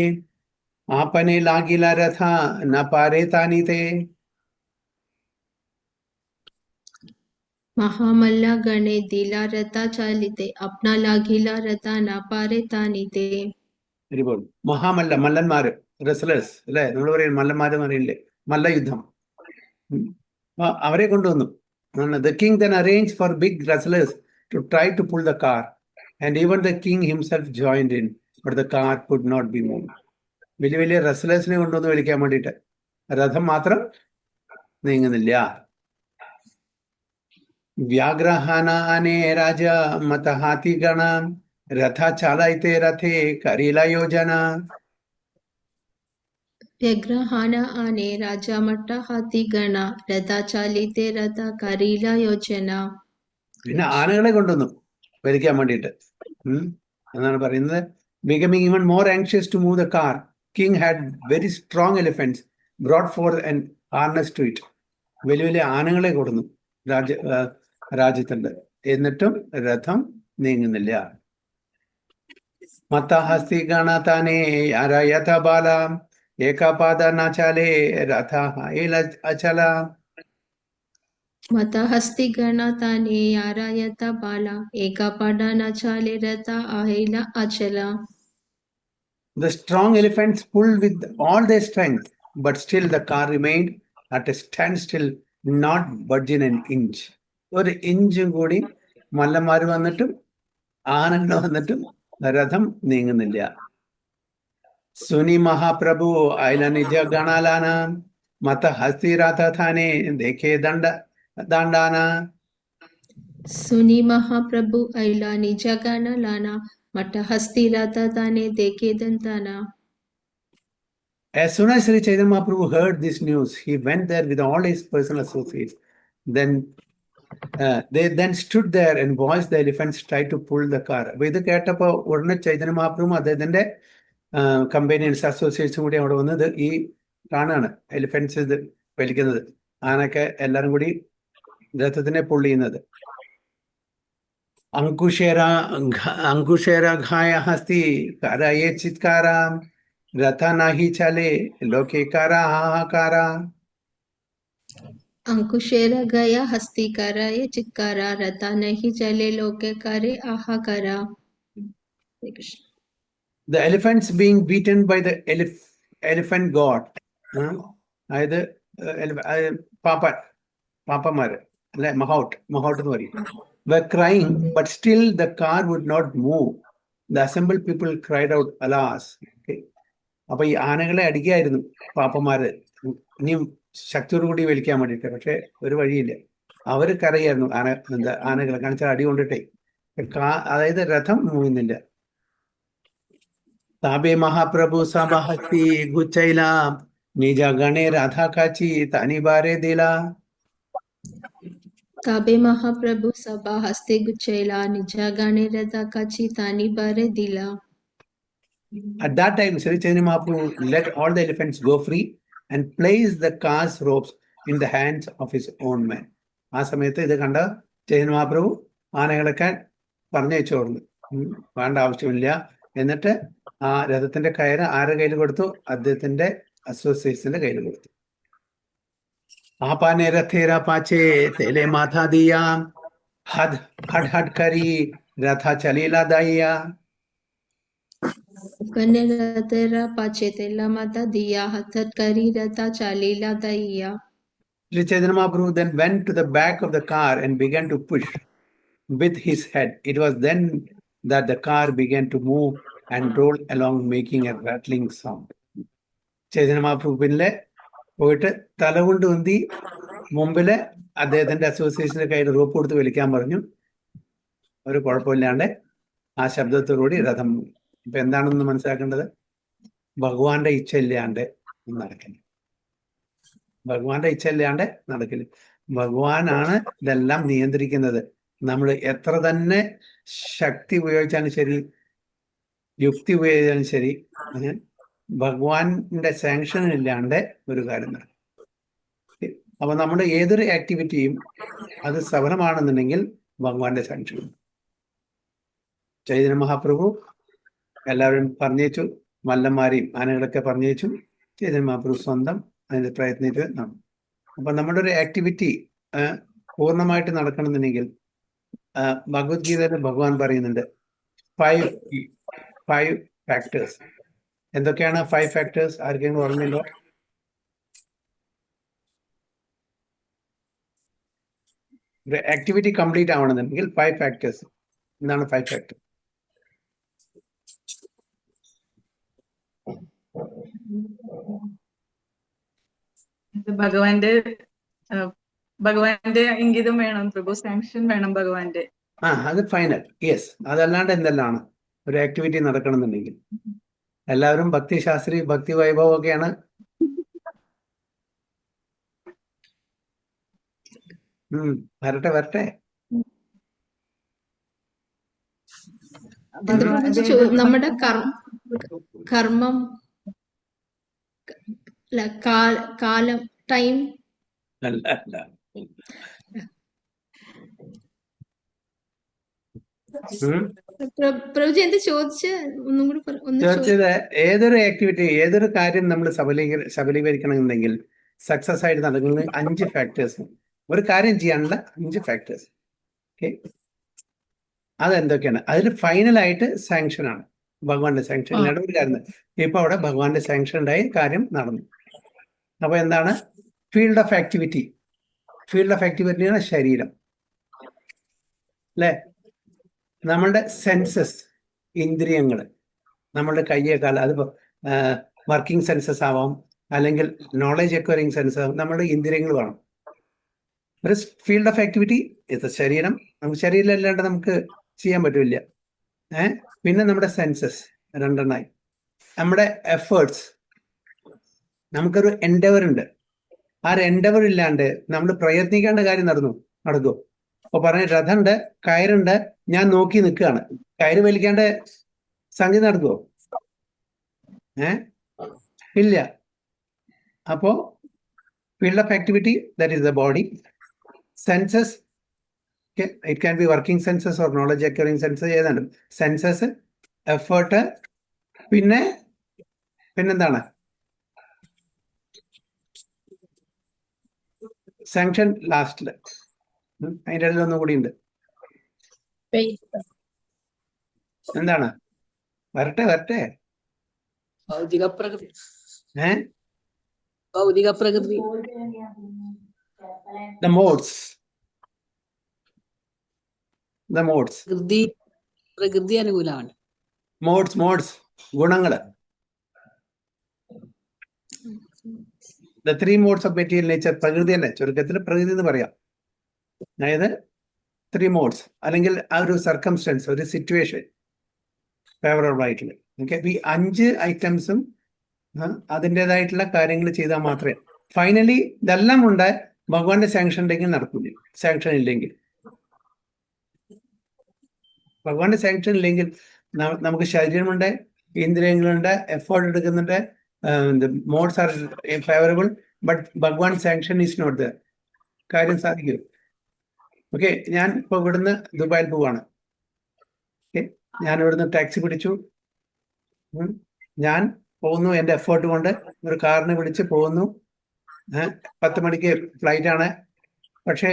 आपने लागिला रथा न पारे तानी थे. महामल्ल गणे दिला रथा चालिते अपना लागिला रथा न पारे तानी थे. Very good. മഹാമല്ല, മല്ലന്മാര് റെസ്ലേഴ്സ് അല്ലെ, നമ്മൾ പറയും മല്ലന്മാരെന്ന് പറയില്ലേ, മല്ലയുദ്ധം. അവരെ കൊണ്ടുവന്നു. The king then arranged for big wrestlers to try to pull the car, and even the king himself joined in, but the car could not be moved. വലിയ വലിയ റെസ്ലേഴ്സിനെ കൊണ്ടുവന്ന് വലിക്കാൻ വേണ്ടിയിട്ട് രഥം മാത്രം നീങ്ങുന്നില്ല. വ്യാഗ്രഹാനെ രാജ മത ഹാത്തി ഗണ രഥ ചാലയത്തെ രഥേ കരീല യോജന. വ്യഗ്രഹാന ആനെ രാജാമട്ട ഹാത്തി ഗണ രഥ ചാലിത്തെ രഥ കരീല യോജന. പിന്നെ ആനകളെ കൊണ്ടുവന്നു വലിക്കാൻ വേണ്ടിയിട്ട്. എന്നാണ് പറയുന്നത്. Becoming even more anxious to move the car, king had very strong elephants brought forth and harnessed to it. വലിയ വലിയ ആനകളെ കൊടുന്നു രാജ്യത്തുണ്ട്, എന്നിട്ടും രഥം നീങ്ങുന്നില്ല. മത്തഹസ്തി ഗണതാനെ അരയഥ ബാല ഏകപാദ നാചാലേ രഥ അചല. മതഹസ്തി ഗണതാനെ യാരായത ബാല ഏകപാദ നാചാലേ രഥ അഹൈല Achala. The strong elephants pulled with all their strength, but still the car remained at a standstill, not budging an inch. ഒരു ഇഞ്ചും കൂടി മല്ലന്മാർ വന്നിട്ടും ആനകൾ വന്നിട്ടും രഥം നീങ്ങുന്നില്ല. സുനി മഹാപ്രഭു അയല നിജ ഗണാലാന മത ഹസ്തി രഥ താനെ ദേഖേ ദണ്ഡാന. സുനി മഹാപ്രഭു ഐല നിജ ഗണാലാന മത ഹസ്തി രഥ താനെ ദേഖേ ദണ്ഡാന. As soon as Sri Chaitanya Mahaprabhu heard this news, he went there with all his personal associates. Then they then stood there and watched the elephants try to pull the car. അപ്പൊ ഇത് കേട്ടപ്പോ ഉടനെ ചൈതന്യ മഹാപ്രഭുവും അദ്ദേഹത്തിന്റെ കമ്പനിയൻസ് അസോസിയേറ്റ്സും കൂടി അവിടെ വന്നത് ഈ കാണാണ് elephants ഇത് വലിക്കുന്നത്, ആനൊക്കെ എല്ലാരും കൂടി രഥത്തിനെ പുള്ളി ചെയ്യുന്നത്. അങ്കുശേര ഘായ ഹസ്തി കരയേ ചിത്കാരാം രഥ നാഹി ചലേ ലോകേ കാര ഹാഹാകാര. अंकुशेर गया हस्ती करा ये चित्कारा रता नहीं चले लोके करे आहाकारा. The elephants being beaten by the elephant god, അതായത് പാപ്പന്മാര് അല്ലെ, മഹൗട്ട് എന്ന് പറയും, were crying, but still the car would not move. The assembled people cried out, alas. അപ്പൊ ഈ ആനകളെ അടിക്കായിരുന്നു പാപ്പന്മാര് ഇനിയും ശക്തിയോടുകൂടി വലിക്കാൻ വേണ്ടിയിട്ട്. പക്ഷെ ഒരു വഴിയില്ല, അവര് കരയായിരുന്നു ആനകളെ കാണിച്ചാൽ അടി കൊണ്ടിട്ടേ, അതായത് രഥം മൂവുന്നില്ല. താബേ മഹാപ്രഭു സഭഹസ്തി ഗുച്ചൈല നിജ ഗണേ രാധാ കാച്ചി തനി ബാരെ ദില. ताबे महाप्रभु सभा हस्ते गुचैला निजा गाने रदा काची तानी बारे दिला. At that time, Sri Chaitanya Mahaprabhu let all the elephants go free and placed the car's ropes in the hands of his own men. ആ സമയത്ത് ഇത് കണ്ട ചൈതന്യ മഹാപ്രഭു ആനകളൊക്കെ പറഞ്ഞയച്ചു കൊടുന്നു, വേണ്ട ആവശ്യമില്ല. എന്നിട്ട് ആ രഥത്തിന്റെ കയറ് ആരുടെ കയ്യിൽ കൊടുത്തു? അദ്ദേഹത്തിന്റെ അസോസിയേറ്റ്സിന്റെ കയ്യിൽ കൊടുത്തു. ആപാനെ രഥേര പാച്ചേ തേലെ മാഥാ ദിയ ഹഡ് ഹഡ് ഹഡ് കരി രഥ ചലീല ദയ്യ. कन्ने रतेरा पाचे तेला माता दिया हथत करी रता चालीला Daiya. Sri Chaitanya Mahaprabhu then went to the back of the car and began to push with his head. It was then that the car began to move and roll along, making a rattling sound. Chaitanya Mahaprabhu പിന്നിലെ പോയിട്ട് തലകൊണ്ട് ഉന്തി മുമ്പില് അദ്ദേഹത്തിന്റെ അസോസിയേഷന്റെ കയ്യിൽ rope കൊടുത്ത് വലിക്കാൻ പറഞ്ഞു. ഒരു കുഴപ്പമില്ലാണ്ട് ആ ശബ്ദത്തോടുകൂടി രഥം. ഇപ്പൊ എന്താണെന്ന് മനസ്സിലാക്കേണ്ടത്? ഭഗവാന്റെ ഇച്ഛ ഇല്ലാണ്ട് നടക്കില്ല. ഭഗവാന്റെ ഇച്ഛ ഇല്ലാണ്ട് നടക്കില്ല. ഭഗവാനാണ് ഇതെല്ലാം നിയന്ത്രിക്കുന്നത്. നമ്മൾ എത്ര തന്നെ ശക്തി ഉപയോഗിച്ചാലും ശരി, യുക്തി ഉപയോഗിച്ചാലും ശരി, ഭഗവാന്റെ സാങ്ഷൻ ഇല്ലാണ്ട് ഒരു കാര്യം നടക്കും. അപ്പൊ നമ്മുടെ ഏതൊരു ആക്ടിവിറ്റിയും അത് സഫലമാണെന്നുണ്ടെങ്കിൽ ഭഗവാന്റെ സാങ്ഷൻ. ചൈതന്യ മഹാപ്രഭു എല്ലാവരും പറഞ്ഞേച്ചു, മല്ലന്മാരെയും ആനകളൊക്കെ പറഞ്ഞേച്ചു. ചൈതന്യ മഹാപ്രഭു സ്വന്തം അതിന് പ്രയത്നിച്ച് നടന്നു. അപ്പൊ നമ്മുടെ ഒരു ആക്ടിവിറ്റി പൂർണ്ണമായിട്ട് നടക്കണമെന്നുണ്ടെങ്കിൽ ഭഗവത്ഗീതയിൽ ഭഗവാൻ പറയുന്നുണ്ട് 5 ഫാക്ടേഴ്സ്. എന്തൊക്കെയാണ് 5 ഫാക്ടേഴ്സ്? ആർക്കെങ്കിലും ഓർമ്മയുണ്ടോ? ഒരു ആക്ടിവിറ്റി കംപ്ലീറ്റ് ആവണമെന്നുണ്ടെങ്കിൽ 5 ഫാക്ടേഴ്സ്. എന്താണ് 5 ഫാക്ടർ? ഭഗവാന്റെ ഇംഗിതം വേണം, പ്രഭു സാങ്ഷൻ വേണം ഭഗവാന്റെ. അത് ഫൈനൽ. യെസ്. അതല്ലാണ്ട് എന്തെല്ലാം ഒരു ആക്ടിവിറ്റി നടക്കണമെന്നുണ്ടെങ്കിൽ എല്ലാവരും ഭക്തിശാസ്ത്രി, ഭക്തി വൈഭവം ഒക്കെയാണ്. വരട്ടെ വരട്ടെ. നമ്മുടെ കർമ്മം, കാലം, ടൈം അല്ല അല്ല. പ്രഭുജി എന്ത് ഒന്നും കൂടി ചോദിച്ചത് ഏതൊരു ആക്ടിവിറ്റി, ഏതൊരു കാര്യം നമ്മൾ സബലീകരിക്കണമെന്നുണ്ടെങ്കിൽ സക്സസ് ആയിട്ട് നടക്കുന്നത് 5 ഫാക്ടേഴ്സ്. ഒരു കാര്യം ചെയ്യാനുള്ള 5 ഫാക്ടേഴ്സ്. ഓക്കെ, അതെന്തൊക്കെയാണ്? അതിൽ ഫൈനലായിട്ട് സാങ്ഷൻ ആണ്, ഭഗവാന്റെ സാങ്ഷൻ. ഇല്ലാണ്ട് ഒരു കാര്യം ഇപ്പൊ അവിടെ ഭഗവാന്റെ സാങ്ഷൻ ഉണ്ടായി, കാര്യം നടന്നു. അപ്പൊ എന്താണ് field of activity? Field of ആക്ടിവിറ്റിയാണ് ശരീരം, അല്ലേ? നമ്മളുടെ സെൻസസ്, ഇന്ദ്രിയങ്ങൾ, നമ്മളുടെ കയ്യെ കാലം, അതിപ്പോ വർക്കിംഗ് സെൻസസ് ആവാം, അല്ലെങ്കിൽ നോളജ് അക്വയറിംഗ് സെൻസസ് ആവാം. നമ്മളുടെ ഇന്ദ്രിയങ്ങൾ വേണം. ഒരു ഫീൽഡ് ഓഫ് ആക്ടിവിറ്റി ഇത് ശരീരം. നമുക്ക് ശരീരം അല്ലാണ്ട് നമുക്ക് ചെയ്യാൻ പറ്റില്ല. പിന്നെ നമ്മുടെ സെൻസസ് 2 എണ്ണമായി. നമ്മുടെ എഫേർട്സ്, നമുക്കൊരു എൻഡവർ ഉണ്ട്. ആ എൻഡവർ ഇല്ലാണ്ട് നമ്മൾ പ്രയത്നിക്കേണ്ട കാര്യം നടക്കുമോ? അപ്പൊ പറഞ്ഞ രഥമുണ്ട്, കയറുണ്ട്, ഞാൻ നോക്കി നിൽക്കുകയാണ്, കയറ് വലിക്കാണ്ട് സംഗതി നടക്കുമോ? ഇല്ല. അപ്പോ field of activity, that is the body. Census, it can be working census or knowledge acquiring census, ഏതാണ് സെൻസസ്, എഫേർട്ട്, പിന്നെന്താണ് സാങ്ഷൻ ലാസ്റ്റില്. അതിൻ്റെ ഇടയിൽ ഒന്നും കൂടി ഉണ്ട്. എന്താണ്? വരട്ടെ വരട്ടെ. ഭൗതിക പ്രകൃതി. The modes. പ്രകൃതി അനുകൂലമാണ്. മോഡ്സ് ഗുണങ്ങള്. The 3 modes of material nature. പ്രകൃതി തന്നെ, ചുരുക്കത്തിൽ പ്രകൃതി എന്ന് പറയാം. അതായത് 3 modes, അല്ലെങ്കിൽ ആ ഒരു സർക്കംസ്റ്റൻസ്, ഒരു സിറ്റുവേഷൻ ഫേവറബിൾ ആയിട്ടുള്ള. ഓക്കെ, ഈ 5 ഐറ്റംസും അതിൻ്റെതായിട്ടുള്ള കാര്യങ്ങൾ ചെയ്താൽ മാത്രമേ ഫൈനലി ഇതെല്ലാം ഉണ്ട്. ഭഗവാന്റെ സാങ്ഷൻ ഉണ്ടെങ്കിൽ നടക്കില്ല. സാങ്ഷൻ ഇല്ലെങ്കിൽ, ഭഗവാന്റെ സാങ്ഷൻ ഇല്ലെങ്കിൽ നമുക്ക് ശരീരമുണ്ട്, ഇന്ദ്രിയങ്ങളുണ്ട്, എഫേർട്ട് എടുക്കുന്നുണ്ട്, മോഡ്സ് ആർ ഫേവറബിൾ, ബട്ട് ഭഗവാൻ സാങ്ഷൻ ഈസ് നോട്ട് ദർ. കാര്യം സാധിക്കും. ഓക്കെ, ഞാൻ ഇപ്പോൾ ഇവിടുന്ന് ദുബായിൽ പോവാണ്. ഓക്കെ, ഞാൻ ഇവിടുന്ന് ടാക്സി പിടിച്ചു, ഞാൻ പോകുന്നു. എൻ്റെ എഫേർട്ട് കൊണ്ട് ഒരു കാറിന് വിളിച്ച് പോകുന്നു. 10 മണിക്ക് ഫ്ലൈറ്റ് ആണ്. പക്ഷേ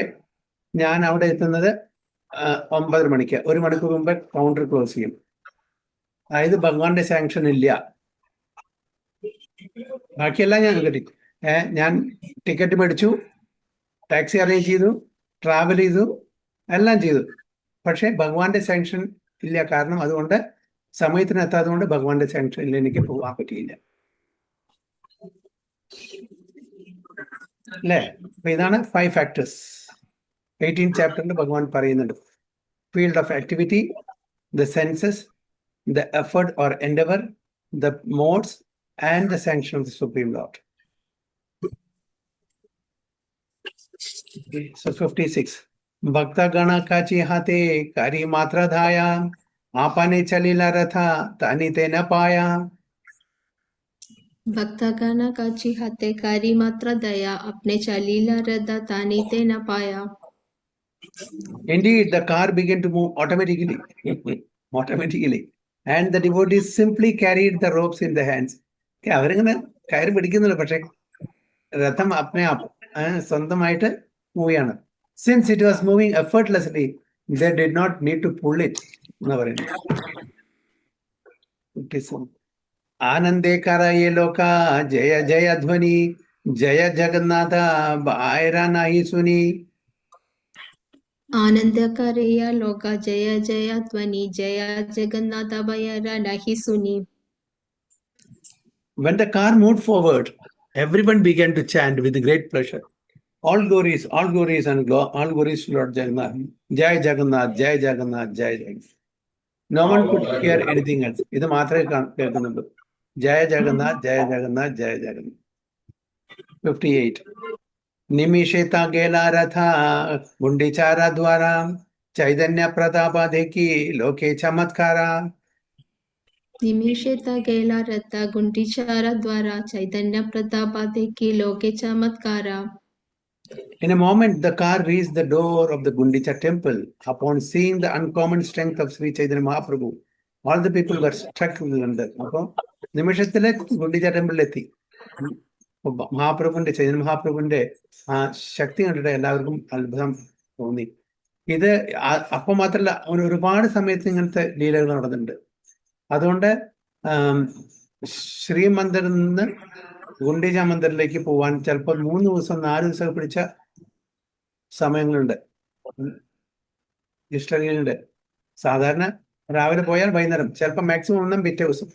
ഞാൻ അവിടെ എത്തുന്നത് 9 മണിക്ക്. 1 മണിക്കൂർ മുമ്പ് കൗണ്ടർ ക്ലോസ് ചെയ്യും. അതായത് ഭഗവാന്റെ സാങ്ഷൻ ഇല്ല. ബാക്കിയെല്ലാം ഞാൻ കിട്ടി. ഞാൻ ടിക്കറ്റ് മേടിച്ചു, ടാക്സി അറേഞ്ച് ചെയ്തു, ട്രാവൽ ചെയ്തു, എല്ലാം ചെയ്തു. പക്ഷെ ഭഗവാന്റെ സാങ്ഷൻ ഇല്ല. കാരണം അതുകൊണ്ട് സമയത്തിന് എത്താത്തത് കൊണ്ട് ഭഗവാന്റെ സാങ്ഷൻ ഇല്ല, എനിക്ക് പോകാൻ പറ്റിയില്ല. അല്ലേ? അപ്പൊ ഇതാണ് 5 ഫാക്ടേഴ്സ്. 18th ചാപ്റ്ററിൽ ഭഗവാൻ പറയുന്നുണ്ട്. Field of activity, the census, the effort or Endeavour, the modes and the sanction of the supreme Lord. So 56. भक्त गण काची हाथे कारी मात्रा धाया, आपने चलीला रथा तानी ते न पाया. भक्तगण काची हाथे कारी मात्रा दया, अपने चलीला रथा तानी ते न पाया. Indeed, the car began to move automatically, and the devotees simply carried the ropes in their hands. അവരിങ്ങനെ കയറി പിടിക്കുന്നില്ല, പക്ഷെ രഥം അപ്നെ സ്വന്തമായിട്ട് മൂവ് ചെയ്യാണ്. Since it was moving effortlessly, they did not need to pull it. आनंदे कराये लोका जय जय ध्वनि जय जगन्नाथ बायरा नाही सुनी. आनंदकारेय लोका जय जय ध्वनि जय जगन्नाथ भयरा नाही सुनी. When the car moved forward, everyone began to chant with great pleasure. All glories and all glories to Lord Jagannath. Jai Jagannath, Jai Jagannath, Jai Jagannath. No one could hear anything else. ഇത് മാത്രമേ കേൾക്കുന്നുള്ളൂ. ജയ ജഗന്നാഥ്, ജയ ജഗന്നാഥ്, ജയ ജഗന്നാഥ്. 58. निमिषेता गेला रथा गुंडीचारा द्वारा चैतन्य प्रतापा देखी लोके चमत्कारा. निमिषेता गेला रथा गुंडीचारा द्वारा चैतन्य प्रतापा देखी लोके चमत्कारा. In a moment, the car reached the door of the Gundicha temple. Upon seeing the uncommon strength of Sri Chaitanya Mahaprabhu, all the people were struck with wonder. അപ്പോൾ നിമിഷത്തിലെ ഗുണ്ടിച്ച ടെമ്പിളിലെത്തി. മഹാപ്രഭുവിന്റെ ചൈതന്യ മഹാപ്രഭുവിന്റെ ആ ശക്തി കണ്ടിട്ട് എല്ലാവർക്കും അത്ഭുതം തോന്നി. ഇത് അപ്പം മാത്രമല്ല, ഒരുപാട് സമയത്ത് ഇങ്ങനത്തെ ലീലകൾ നടന്നിട്ടുണ്ട്. അതുകൊണ്ട് ശ്രീമന്ദിറിൽ നിന്ന് ഗുണ്ടിജ മന്ദിറിലേക്ക് പോവാൻ ചിലപ്പോൾ 3 ദിവസം 4 ദിവസം പിടിച്ച സമയങ്ങളുണ്ട്, ഹിസ്റ്ററിയിലുണ്ട്. സാധാരണ രാവിലെ പോയാൽ വൈകുന്നേരം, ചിലപ്പോൾ മാക്സിമം ഒന്നും പിറ്റേ ദിവസം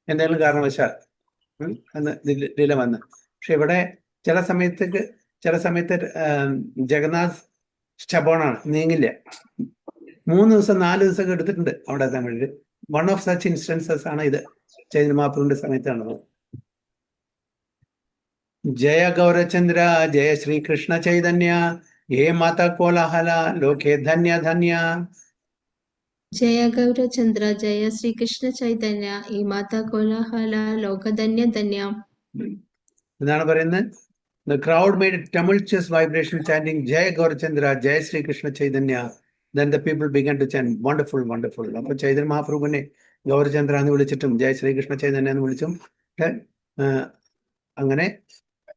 എന്തെങ്കിലും കാരണവശാൽ ഡിലേ വന്ന്. പക്ഷെ ഇവിടെ ചില സമയത്ത് ജഗന്നാഥ് സ്റ്റബോണാണ്, നീങ്ങില്ല. 3 ദിവസം 4 ദിവസമൊക്കെ എടുത്തിട്ടുണ്ട് അവിടെ എത്താൻ വേണ്ടിയിട്ട്. വൺ ഓഫ് സച്ച് ഇൻസ്റ്റൻസസ് ആണ് ഇത്. ചൈതന്യ മഹാപ്രഭുവിന്റെ സമയത്താണത്. जय गौरचंद्र जय श्री कृष्ण चैतन्य हे माता कोलाहल लोके धन्य धन्य. जय गौरचंद्र जय श्री कृष्ण चैतन्य हे माता कोलाहल लोक धन्य धन्य. എന്താണ് പറയുന്നത്? The crowd made a tumultuous vibration chanting Jai Gaurachandra Jai Shri Krishna Chaitanya. Then the people began to chant wonderful wonderful. അപ്പോൾ ചൈതന്യ മഹാപ്രഭുവിനെ ഗൗരചന്ദ്ര എന്ന് വിളിച്ചിട്ടും ജയ ശ്രീകൃഷ്ണ ചൈതന്യ എന്ന് വിളിച്ചും അങ്ങനെ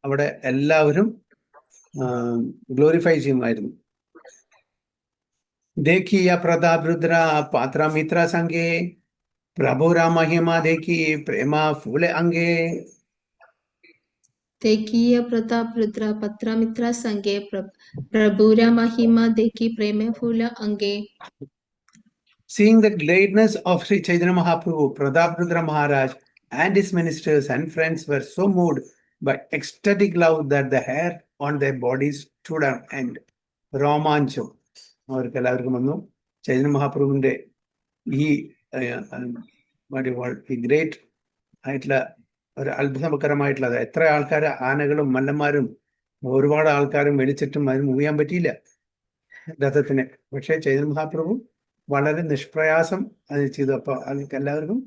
അവിടെ എല്ലാവരും ഗ്ലോറിഫൈ ചെയ്യുമായിരുന്നു. देखिया प्रताप रुद्रा पात्रा मित्रा संगे प्रभु राम महिमा देखी प्रेमा फूले अंगे. देखिए प्रताप रुद्र पत्र मित्रा संगे प्रभुरा महिमा देखी प्रेम फूल अंगे. Seeing the greatness of Sri Chaitanya Mahaprabhu, Pratap Rudra Maharaj and his ministers and friends were so moved by ecstatic love that the hair on their bodies stood on end. Romancham. അവർക്ക് എല്ലാവർക്കും വന്നു. ചൈതന്യ മഹാപ്രഭുവിന്റെ ഈ great ആയിട്ടുള്ള ഒരു അത്ഭുതകരമായിട്ടുള്ളത്. എത്ര ആൾക്കാർ, ആനകളും മല്ലന്മാരും ഒരുപാട് ആൾക്കാരും വെളിച്ചിട്ടും അതിന് മൂവ് ചെയ്യാൻ പറ്റിയില്ല രഥത്തിന്. പക്ഷേ ചൈതന്യ മഹാപ്രഭു വളരെ നിഷ്പ്രയാസം അത് ചെയ്തു. അപ്പോൾ അവർക്ക് എല്ലാവർക്കും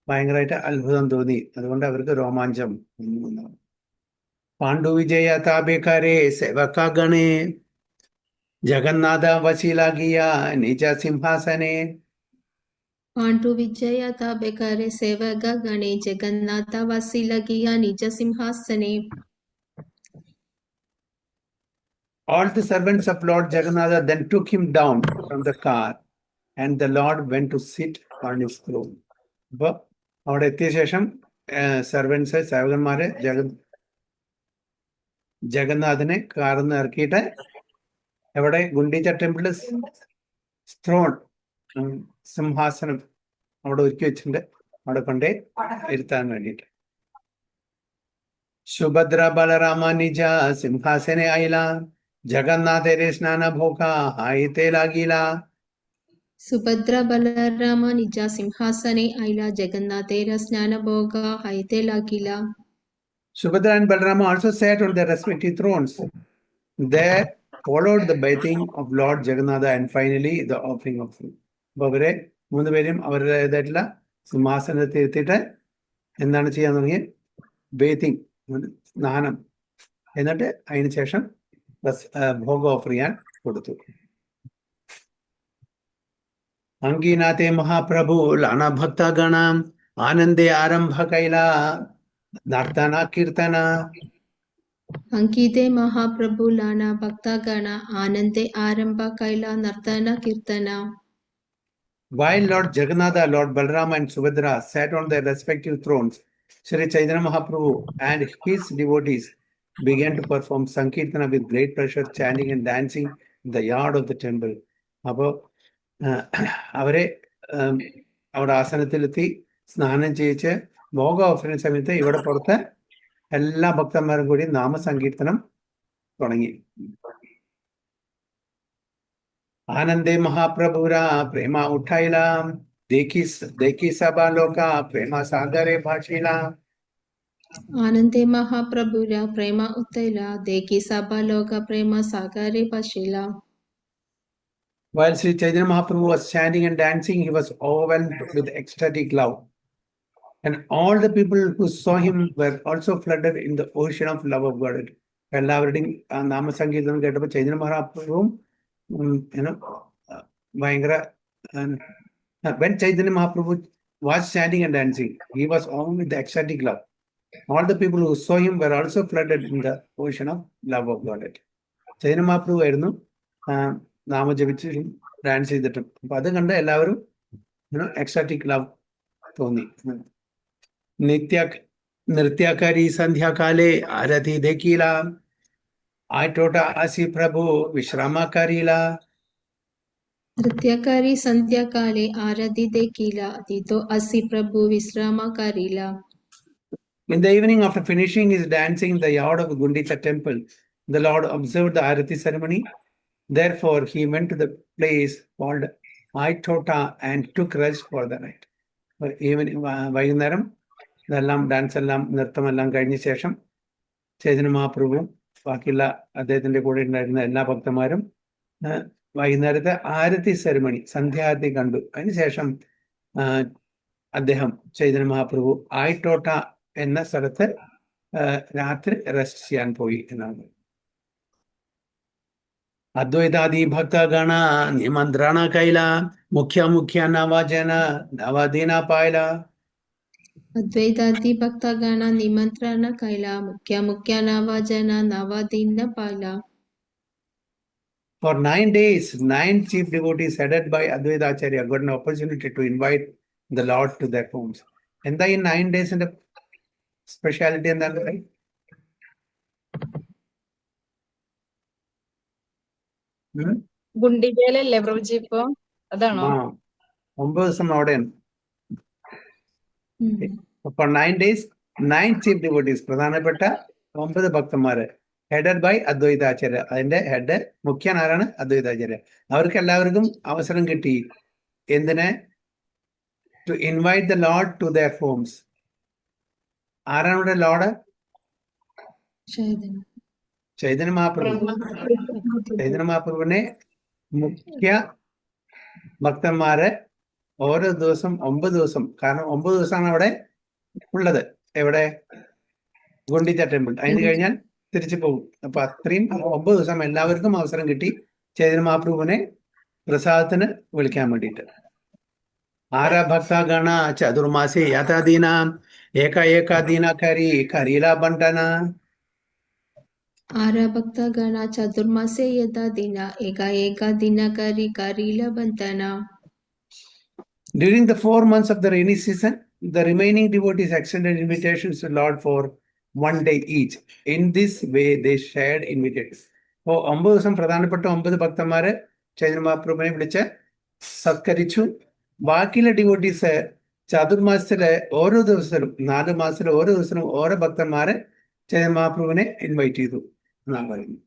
ഭയങ്കരമായിട്ട് അത്ഭുതം തോന്നി. അതുകൊണ്ട് അവർക്ക് രോമാഞ്ചം. പാണ്ഡു വിജയ താപേക്കാരെ സേവകാഗണേ ജഗന്നാഥ വശീലാകിയ നിജ സിംഹാസനെ. पांडु विजय ताबेकारे सेवक गणे जगन्नाथ वासी लगिया निज Sinhasane. All the servants of Lord Jagannatha then took him down from the car and the Lord went to sit on his throne. അപ്പോൾ അവിടെ എത്തിയ ശേഷം സെർവൻസ് സേവകന്മാരെ ജഗന്നാഥനെ കാർന്ന് ഇറക്കിയിട്ട് എവിടെ ഗുണ്ടീച്ച ടെമ്പിളിൽ ത്രോൺ സിംഹാസനം അവിടെ ഒരുക്കി വെച്ചിട്ടുണ്ട്. അവിടെ കൊണ്ടേ ഇരുത്താൻ വേണ്ടിയിട്ട്. സുഭദ്ര ബലരാമ നിജ സിംഹാസനെ ആയില്ല ജഗന്നാഥരെ സ്നാന ഭോഗ ആയിത്തേ ലാഗില. सुभद्रा बलराम निजा सिंहासने आईला जगन्नाथेर स्नान भोग हायते लागिला. Subhadra and Balarama also sat on their respective thrones. There followed the bathing of Lord Jagannatha and finally the offering of food. അപ്പോൾ അവരെ 3 പേരും അവരുടേതായിട്ടുള്ള സിംഹാസനത്തിൽ എത്തിയിട്ട് എന്താണ് ചെയ്യാൻ തുടങ്ങി? ബേത്തിങ്, സ്നാനം. എന്നിട്ട് അതിന് ശേഷം ഭോഗ ഓഫർ ചെയ്യാൻ കൊടുത്തു. अंगीनाथे महाप्रभु लाना भक्ता गणा आनंदे आरंभ कैला नर्तना कीर्तना. अंकिते महाप्रभु लाना भक्ता गण आनंदे आरंभ कैला नर्तना कीर्तना. While Lord Jagannatha, Lord Balrama and Subhadra sat on their respective thrones, Sri Chaitanya Mahaprabhu and his devotees began to perform Sankirtana with great pleasure, chanting and dancing in the yard of the temple. അപ്പോൾ അവരെ അവിടെ ആസനത്തിലെത്തി സ്നാനം ചെയ്യിച്ച് ഭോഗ ഓഫറിന് സമയത്ത് ഇവിടെ പുറത്ത് എല്ലാ ഭക്തന്മാരും കൂടി നാമസങ്കീർത്തനം തുടങ്ങി. आनंदे महाप्रभुरा प्रेमा उठाईला देखी सभा लोका प्रेमा सागरे भाषीला. आनंदे महाप्रभुरा प्रेमा उतैला देखी सभा लोक प्रेम सागरे भाषिला. While Sri Chaitanya Mahaprabhu was chanting and dancing, he was overwhelmed with ecstatic love. And all the people who saw him were also flooded in the ocean of love of God. എല്ലാവരുടെയും നാമസങ്കീർത്തനം കേട്ടപ്പോൾ ചൈതന്യ മഹാപ്രഭുവും ഭയങ്കര when Chaitanya Mahaprabhu was chanting and dancing, he was on with the ecstatic love. All the people who saw him were also flooded in the ocean of love of God. Chaitanya Mahaprabhu ആയിരുന്നു നാമജപിച്ച് dance ചെയ്തിട്ടും. അപ്പൊ അത് കണ്ട് എല്ലാവരും എക്സാറ്റിക് love തോന്നി. നൃത്യകാരി സന്ധ്യാകാലേ ആരതി ദേഖീല ആയിട്ടോട്ട ആസി പ്രഭു വിശ്രാമകാരീല. नृत्यकारी संध्या काले आरती देखीला अतीतो असि प्रभु विश्राम Karila. In the evening, after finishing his dancing in the yard of Gundicha temple, the Lord observed the Arati ceremony. Therefore, he went to the place called Aitota and took rest for the night. വൈകുന്നേരം ഇതെല്ലാം dance എല്ലാം നൃത്തമെല്ലാം കഴിഞ്ഞ ശേഷം ചൈതന്യ മഹാപ്രഭുവും ബാക്കിയുള്ള അദ്ദേഹത്തിന്റെ കൂടെ ഉണ്ടായിരുന്ന എല്ലാ ഭക്തന്മാരും വൈകുന്നേരത്തെ ആരതി സെറിമണി സന്ധ്യാരതി കണ്ടു. അതിനുശേഷം അദ്ദേഹം ചൈതന്യ മഹാപ്രഭു ആയിട്ടോട്ട എന്ന സ്ഥലത്ത് രാത്രി റെസ്റ്റ് ചെയ്യാൻ പോയി എന്നാണ്. അദ്വൈതാദി ഭക്തഗണ നിമന്ത്രണ കൈല മുഖ്യ നവജന നവദീന പായല. अद्वैतादि भक्तगण निमंत्रण कैला मुख्य नवजन नवदीन पाला. For 9 days, 9 chief devotees headed by Advaita Acharya got an opportunity to invite the Lord to their homes. എന്താ ഈ 9 ഡേയ്സിന്റെ സ്പെഷ്യാലിറ്റി എന്താണ്? ഗുണ്ടികയിലല്ലേ പ്രഭുജി ഇപ്പൊ? അതാണോ? 9 ദിവസം അവിടെയാണ്. For 9 days, 9 chief devotees, പ്രധാനപ്പെട്ട 9 ഭക്തന്മാര് ഹെഡഡ് ബൈ അദ്വൈത ആചാര്യ. അതിന്റെ ഹെഡ് മുഖ്യൻ ആരാണ്? അദ്വൈത ആചാര്യ. അവർക്ക് എല്ലാവർക്കും അവസരം കിട്ടി. എന്തിന്? To invite the lord to their homes. ആരാണ് ഇവിടെ ലോർഡ്? ചൈതന്യ മഹാപ്രഭു. ചൈതന്യ മഹാപ്രഭുവിനെ മുഖ്യ ഭക്തന്മാരെ ഓരോ ദിവസം 9 ദിവസം, കാരണം 9 ദിവസമാണ് അവിടെ ഉള്ളത്. എവിടെ? ഗുണ്ടിച്ച ടെമ്പിൾ. അതിന് കഴിഞ്ഞാൽ തിരിച്ചു പോകും. അപ്പൊ അത്രയും 9 ദിവസം എല്ലാവർക്കും അവസരം കിട്ടി ചൈതന്യ മഹാപ്രഭുവിനെ പ്രസാദത്തിന് വിളിക്കാൻ വേണ്ടിയിട്ട്. ആരാ ഭക്തഗണ ചതുർമാസേ യാഥാദീന ഏകാദീന കരീല ബണ്ടന. आरा भक्तगण चतुर्मासे यदा दिना एका दिना Karila बंतना. During the 4 months of the rainy season, the remaining devotees extended invitations to Lord for 1 day each. In this way, they shared invitations. അപ്പോൾ 9 ദിവസം പ്രധാനപ്പെട്ട 9 ഭക്തന്മാര് ചൈതന്യ മഹാപ്രഭുവിനെ വിളിച്ച് സത്കരിച്ചു. ബാക്കിയുള്ള ഡിവോട്ടീസ് ചതുർമാസത്തിലെ ഓരോ ദിവസത്തിലും 4 മാസത്തിലെ ഓരോ ദിവസത്തിലും ഓരോ ഭക്തന്മാരെ ചൈതന്യ മഹാപ്രഭുവിനെ ഇൻവൈറ്റ് ചെയ്തു എന്നാണ് പറയുന്നത്.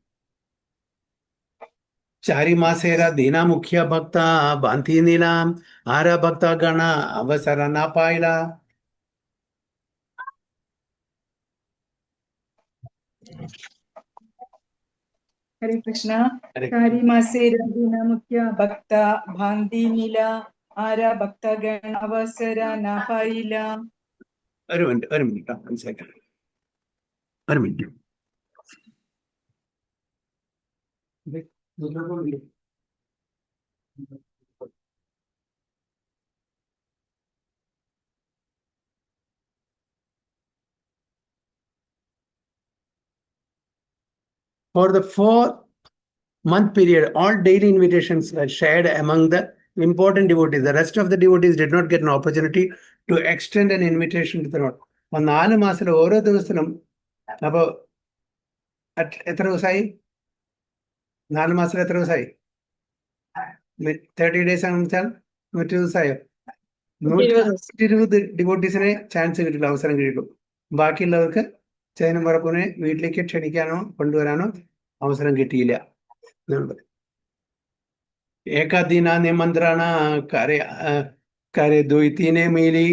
ചാരിമാസേര ദീന മുഖ്യ ഭക്ത ബാന്തി നീലാം ആര ഭക്ത ഗണ അവസര നാപായില. ഹരേ കൃഷ്ണ. കാരിമാസേര ദീന മുഖ്യ ഭക്ത ഭാന്തി നീല ആര ഭക്തഗണ അവസര നാപായില. ഒരു മിനിറ്റ് മനസ്സിലാക്കണം. ഒരു minute. For the 4-month period, all daily invitations were shared among the important devotees. The rest of the devotees did not get an opportunity to extend an invitation to the Lord. അപ്പൊ 4 മാസത്തിൽ ഓരോ ദിവസത്തിലും അപ്പൊ എത്ര ദിവസമായി? 4 മാസത്തിൽ എത്ര ദിവസമായി? 30 days ആണെന്ന് വെച്ചാൽ 100 ദിവസമായോ? 120 ഡിവോട്ടീസിനെ ചാൻസ് കിട്ടില്ല, അവസരം കിട്ടും. ബാക്കിയുള്ളവർക്ക് ചൈതന്യ മഹാപ്രഭുവിനെ വീട്ടിലേക്ക് ക്ഷണിക്കാനോ കൊണ്ടുവരാനോ അവസരം കിട്ടിയില്ല. ഏകാദിന നിമന്ത്രണ കരെ ദ്വൈത്തിനെ മിലി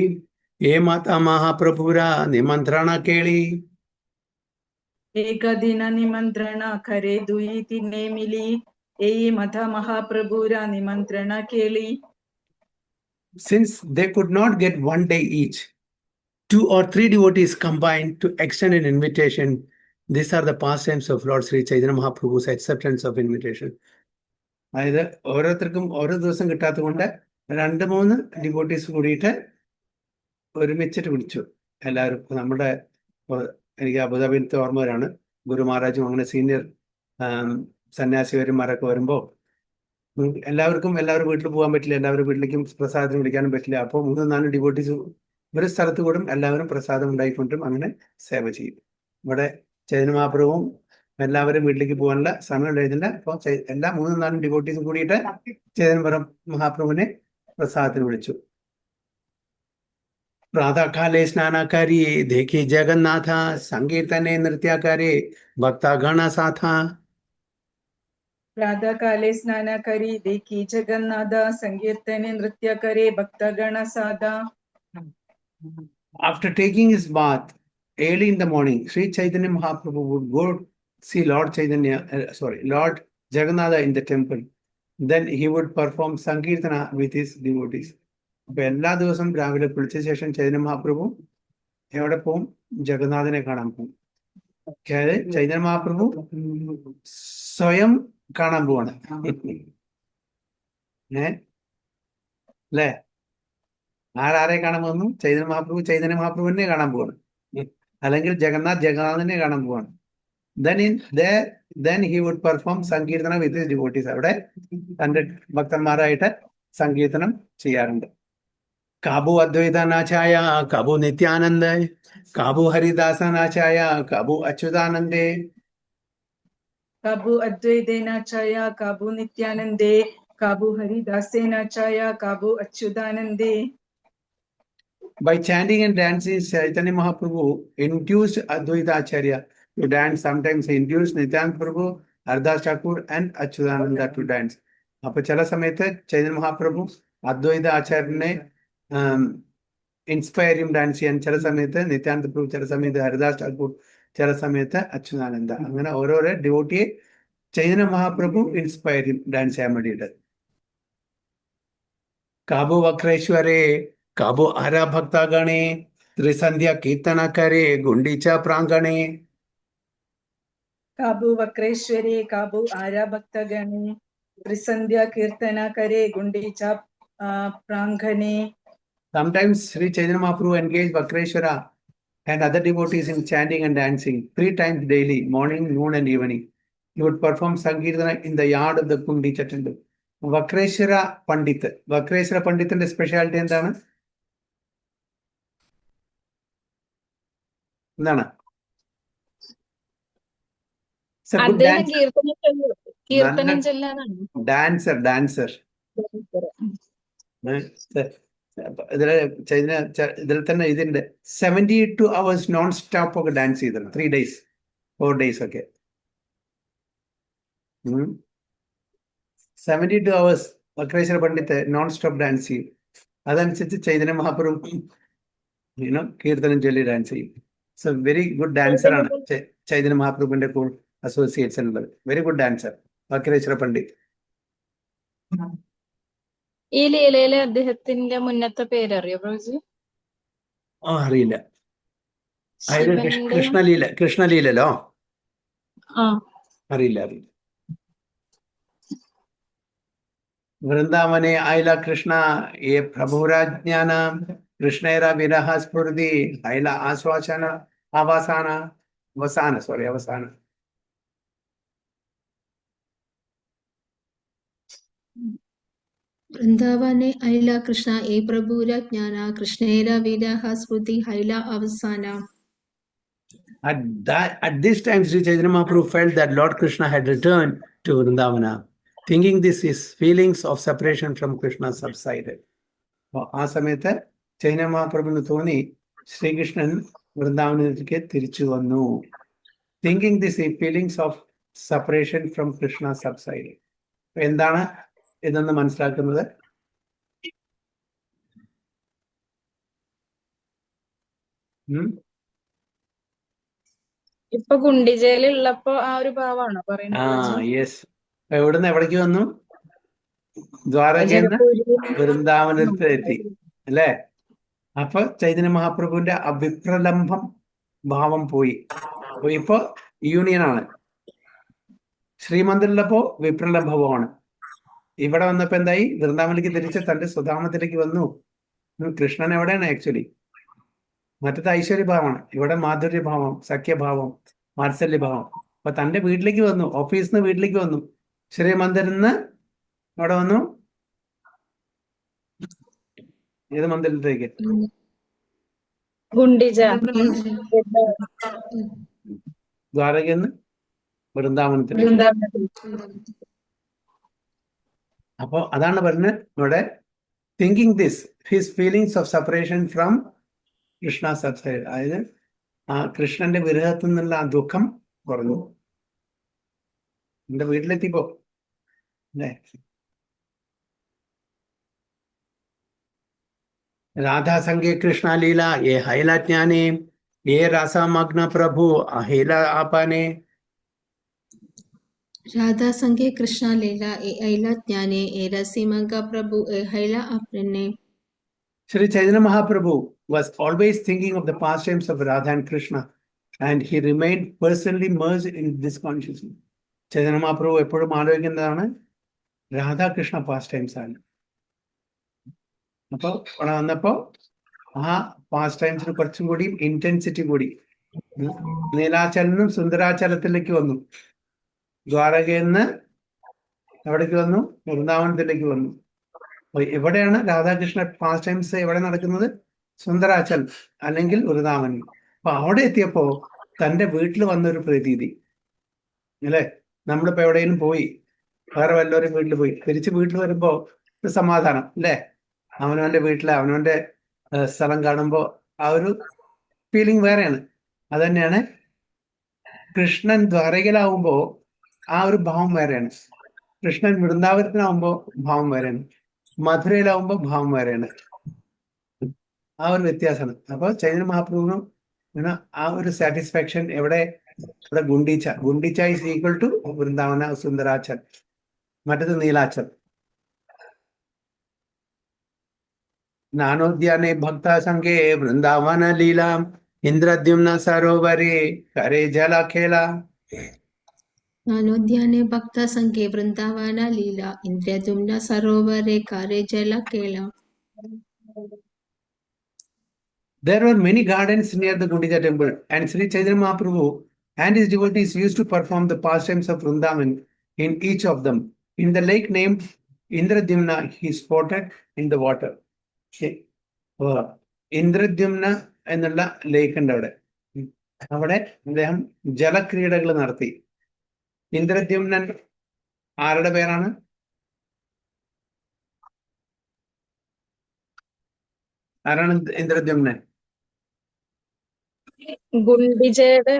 ഏ മാതാ മഹാപ്രഭുര നിമന്ത്രണ കേളി. ಏಕದಿನ ನಿಮಂತ್ರಣ ಖರೆ ದುಯಿತಿನೆ ಮಿಲಿ ಏ ಮಠ ಮಹಾಪ್ರಭುರ ನಿಮಂತ್ರಣ ಕೇಳಿ. Since they could not get 1 day each, 2 or 3 devotees combined to extend an invitation. These are the pastimes of Lord Sri Chaitanya Mahaprabhu's acceptance of invitation. അതായത് ഓരോരുത്തർക്കും ഓരോ ദിവസം കിട്ടാത്തത് കൊണ്ട് 2-3 ഡിവോട്ടീസ് കൂടിയിട്ട് ഒരുമിച്ചിട്ട് വിളിച്ചു എല്ലാവരും. നമ്മുടെ എനിക്ക് അബുദാബിയിലത്തെ ഓർമ്മ വരാണ്, ഗുരു മഹാരാജും അങ്ങനെ സീനിയർ സന്യാസിമാരൊക്കെ വരുമ്പോൾ എല്ലാവർക്കും എല്ലാവരും വീട്ടിൽ പോകാൻ പറ്റില്ല, എല്ലാവരും വീട്ടിലേക്കും പ്രസാദത്തിന് വിളിക്കാനും പറ്റില്ല. അപ്പോൾ 3-4 ഡിവോട്ടീസ് ഒരു സ്ഥലത്ത് കൂടും, എല്ലാവരും പ്രസാദം ഉണ്ടായിക്കൊണ്ടും അങ്ങനെ സേവ ചെയ്യും. ഇവിടെ ചൈതന്യ മഹാപ്രഭുവും എല്ലാവരും വീട്ടിലേക്ക് പോകാനുള്ള സമയം ഉണ്ടായിരുന്നില്ല. അപ്പോൾ എല്ലാ 3-4 ഡിവോട്ടീസും കൂടിയിട്ട് ചൈതന്യ മഹാപ്രഭുവിനെ പ്രസാദത്തിന് വിളിച്ചു. പ്രാതകാലേ സ്നാനകാരി ദേഖി ജഗന്നാഥ സങ്കീർത്തനെ നൃത്യകാരി ഭക്തഗണ സാഥ. ಪ್ರಾತಃ ಕಾಲೇ ಸ್ನಾನ ಕರಿ ದೇಖಿ ಜಗನ್ನಾಥ ಸಂಕೀರ್ತನೆ ನೃತ್ಯ ಕರೆ ಭಕ್ತಗಣ ಸಾಧ. After taking his bath early in the morning, Sri Chaitanya Mahaprabhu would go see Lord Jagannatha in the temple. Then he would perform Sankirtana with his devotees. അപ്പൊ എല്ലാ ദിവസവും രാവിലെ കുളിച്ച ശേഷം ചൈതന്യ മഹാപ്രഭു എവിടെ പോവും? ജഗന്നാഥനെ കാണാൻ പോവും. ചൈതന്യ മഹാപ്രഭു സ്വയം കാണാൻ പോവാണ്. അല്ലേ? ആരെ കാണാൻ പോകുന്നു? ചൈതന്യ മഹാപ്രഭുവിനെ കാണാൻ പോവാണ്, അല്ലെങ്കിൽ ജഗന്നാഥനെ കാണാൻ പോവാണ്. Then he would perform Sankirtana with his devotees. അവിടെ തന്റെ ഭക്തന്മാരായിട്ട് സങ്കീർത്തനം ചെയ്യാറുണ്ട്. കാബു അദ്വൈതനാചായ കാബു നിത്യാനന്ദ കാബു ഹരിദാസനാചായ കാബു അച്യുതാനന്ദേ. ಕಾಬು ಅದ್ವೈತೇನಾಚಾಯ ಕಾಬು ನಿತ್ಯಾನಂದೇ ಕಾಬು ಹರಿದಾಸೇನಾಚಾಯ ಕಾಬು ಅಚ್ಯುತಾನಂದೇ. By chanting and dancing, Chaitanya Mahaprabhu induced Advaita Acharya to dance. Sometimes he induced Nityananda Prabhu, Haridas Thakur and Achyutananda to dance. അപ്പൊ ചില സമയത്ത് ചൈതന്യ മഹാപ്രഭു അദ്വൈത ആചാര്യനെ ഇൻസ്പയർ ചെയ്യും ഡാൻസ് ചെയ്യാൻ. ചില സമയത്ത് നിത്യാനന്ദ പ്രഭു, ചില സമയത്ത് ഹരിദാസ് ഠാക്കൂർ, ചില സമയത്ത് അച്യുതാനന്ദ. അങ്ങനെ ഓരോരോ ഡിവോട്ടിയെ ചൈതന്യ മഹാപ്രഭു ഇൻസ്പയർ ചെയ്യും ഡാൻസ് ചെയ്യാൻ വേണ്ടിയിട്ട്. കാബു വക്രേശ്വരേ കാബു ആരാ ഭക്തഗണേ ത്രിസന്ധ്യ കീർത്തനകരേ ഗുണ്ടീച്ച പ്രാങ്കണേ. ಕಾಬು ವಕ್ರೇಶ್ವರೇ ಕಾಬು ಆರ್ಯ ಭಕ್ತಗಣೇ ತ್ರಿಸಂಧ್ಯಾ ಕೀರ್ತನ ಕರೆ ಗುಂಡೀಚ ಪ್ರಾಂಗಣೆ. Sometimes Sri Chaitanya Mahaprabhu engaged Vakreshwara and other devotees in chanting and dancing 3 times daily, morning, noon and evening. He would perform Sankirtana in the yard of the Gundicha temple. Vakreshwara Panditന്റെ speciality എന്താണ്? എന്താണ്? Dancer. ഇതിൽ തന്നെ ഇതിന്റെ 72 hours non stop ഒക്കെ dance ചെയ്തിട്ടുണ്ട്. 3 days 4 days ഒക്കെ 72 hours Vakreshwara Pandit non stop dance ചെയ്യും. അതനുസരിച്ച് ചൈതന്യ മഹാപ്രഭു കീർത്തനം ചൊല്ലി ഡാൻസ് ചെയ്യും. സോ വെരി ഗുഡ് ഡാൻസർ ആണ് ചൈതന്യ മഹാപ്രഭുവിന്റെ കൂടെ അസോസിയേറ്റ്സ് ഉള്ളത്. Very good dancer Vakreshwara Pandit. ഈ ലീലയിലെ അദ്ദേഹത്തിന്റെ മുന്നത്തെ പേരറിയോ പ്രഭുജി? അറിയില്ല. കൃഷ്ണലീലോ? അറിയില്ല. വൃന്ദാവനെ ആയില കൃഷ്ണ ഏ പ്രഭുരാജ്ഞാന കൃഷ്ണേര വിരഹ സ്ഫുർതി ആയില അവസാന. वृंदावने ऐला कृष्ण ए प्रभुरा ज्ञान कृष्णेरा विरह स्मृति हैला अवसाना. At this time, Sri Chaitanya Mahaprabhu felt that Lord Krishna had returned to Vrindavana. Thinking this, his feelings of separation from Krishna subsided. ആ സമയത്ത് ചൈതന്യ മഹാപ്രഭുവിന് തോന്നി ശ്രീകൃഷ്ണൻ വൃന്ദാവനത്തിലേക്ക് തിരിച്ചു വന്നു. Thinking this feelings of separation from Krishna subside. എന്താണ് ഇതെന്ന് മനസ്സിലാക്കുന്നത്? ഇപ്പൊ ഗുണ്ടിജയിലുള്ളപ്പോ ആ ഒരു ഭാവമാണോ പറയുന്നത്? യെസ്. എവിടുന്ന് എവിടേക്ക് വന്നു? ദ്വാരകയിൽ നിന്ന് വൃന്ദാവനത്തിൽ എത്തി അല്ലേ? അപ്പൊ ചൈതന്യ മഹാപ്രഭുവിന്റെ വിപ്രലംബം ഭാവം പോയി. ഇപ്പൊ യൂണിയനാണ്. ശ്രീമന്ദിറിലപ്പോ വിപ്രലംഭമാണ്. ഇവിടെ വന്നപ്പോ എന്തായി? വൃന്ദാവനിലേക്ക് തിരിച്ച് തന്റെ സ്വധാമത്തിലേക്ക് വന്നു. കൃഷ്ണൻ എവിടെയാണ് ആക്ച്വലി? മറ്റത് ഐശ്വര്യഭാവമാണ്. ഇവിടെ മാധുര്യഭാവം, സഖ്യഭാവം, വാത്സല്യഭാവം. അപ്പൊ തന്റെ വീട്ടിലേക്ക് വന്നു. ഓഫീസിൽ നിന്ന് വീട്ടിലേക്ക് വന്നു. ശ്രീമന്ദിറിൽ നിന്ന് അവിടെ വന്നു. ഏത് മന്ദിരത്തിലേക്ക്? ഗുണ്ടിജ. ദ്വാരകയിൽ നിന്ന് വൃന്ദാവനത്തിൽ. അപ്പോ അതാണ് പറഞ്ഞത് ഇവിടെ. Thinking this his feelings of separation from Krishna subside. അതായത് ആ കൃഷ്ണന്റെ വിരഹത്തിൽ നിന്നുള്ള ആ ദുഃഖം കുറഞ്ഞു. എന്റെ വീട്ടിലെത്തിപ്പോ അല്ലേ? राधा संगे कृष्णा लीला ये हैला ज्ञाने ये रासा मग्न प्रभु अहेला आपाने. राधा संगे कृष्ण लीला ए ऐला ज्ञाने ए रसिमंगा प्रभु ए हैला अपने. Sri Chaitanya Mahaprabhu was always thinking of the pastimes of Radha and Krishna, and he remained personally merged in this consciousness. Chaitanya Mahaprabhu എപ്പോഴും ആലോചിക്കുന്നതാണ് രാധാ കൃഷ്ണ പാസ്റ്റൈംസ് ആണ്. അപ്പൊ അവിടെ വന്നപ്പോ ആ പാസ്റ്റ് ടൈംസിന് കുറച്ചും കൂടി ഇന്റൻസിറ്റി കൂടി. നീലാചലനും സുന്ദരാചലത്തിലേക്ക് വന്നു. ദ്വാരകയിൽ നിന്ന് എവിടേക്ക് വന്നു? വൃന്ദാവനത്തിലേക്ക് വന്നു. എവിടെയാണ് രാധാകൃഷ്ണ പാസ്റ്റ് ടൈംസ് എവിടെ നടക്കുന്നത്? സുന്ദരാചൽ അല്ലെങ്കിൽ വൃന്ദാവൻ. അപ്പൊ അവിടെ എത്തിയപ്പോ തന്റെ വീട്ടിൽ വന്നൊരു പ്രതീതി അല്ലെ? നമ്മളിപ്പോ എവിടെയെങ്കിലും പോയി, വേറെ വല്ലവരും വീട്ടിൽ പോയി, തിരിച്ച് വീട്ടിൽ വരുമ്പോ ഒരു സമാധാനം അല്ലേ? അവനവന്റെ വീട്ടിലെ അവനവന്റെ സ്ഥലം കാണുമ്പോ ആ ഒരു ഫീലിംഗ് വേറെയാണ്. അത് തന്നെയാണ് കൃഷ്ണൻ ദ്വാരകയിലാവുമ്പോ ആ ഒരു ഭാവം വേറെയാണ്. കൃഷ്ണൻ വൃന്ദാവനത്തിനാവുമ്പോ ഭാവം വേറെയാണ്. മധുരയിലാവുമ്പോ ഭാവം വേറെയാണ്. ആ ഒരു വ്യത്യാസമാണ്. അപ്പൊ ചൈതന്യ മഹാപ്രഭുവിന് ആ ഒരു സാറ്റിസ്ഫാക്ഷൻ എവിടെ? ഇവിടെ Gundicha is equal to Vrindavana Sundarachal, മറ്റത് നീലാച്ചൽ. नानोद्याने भक्ता संगे वृंदावन लीला इंद्रद्युम्न सरोवरे करे जल खेला. नानोद्याने भक्त संगे वृंदावन लीला इंद्रद्युम्न सरोवरे करे जल खेला. There were many gardens near the Gundicha temple, and Sri Chaitanya Mahaprabhu and his devotees used to perform the pastimes of Vrindavan in each of them. In the lake named Indradyumna, he spotted in the water. Indradyumna എന്നുള്ള ലേക്ക് ഉണ്ട് അവിടെ. അവിടെ അദ്ദേഹം ജലക്രീഡകൾ നടത്തി. ഇന്ദ്രദ്യുമ്നൻ ആരുടെ പേരാണ്? ആരാണ് Indradyumnan? ഗുണ്ടിജയുടെ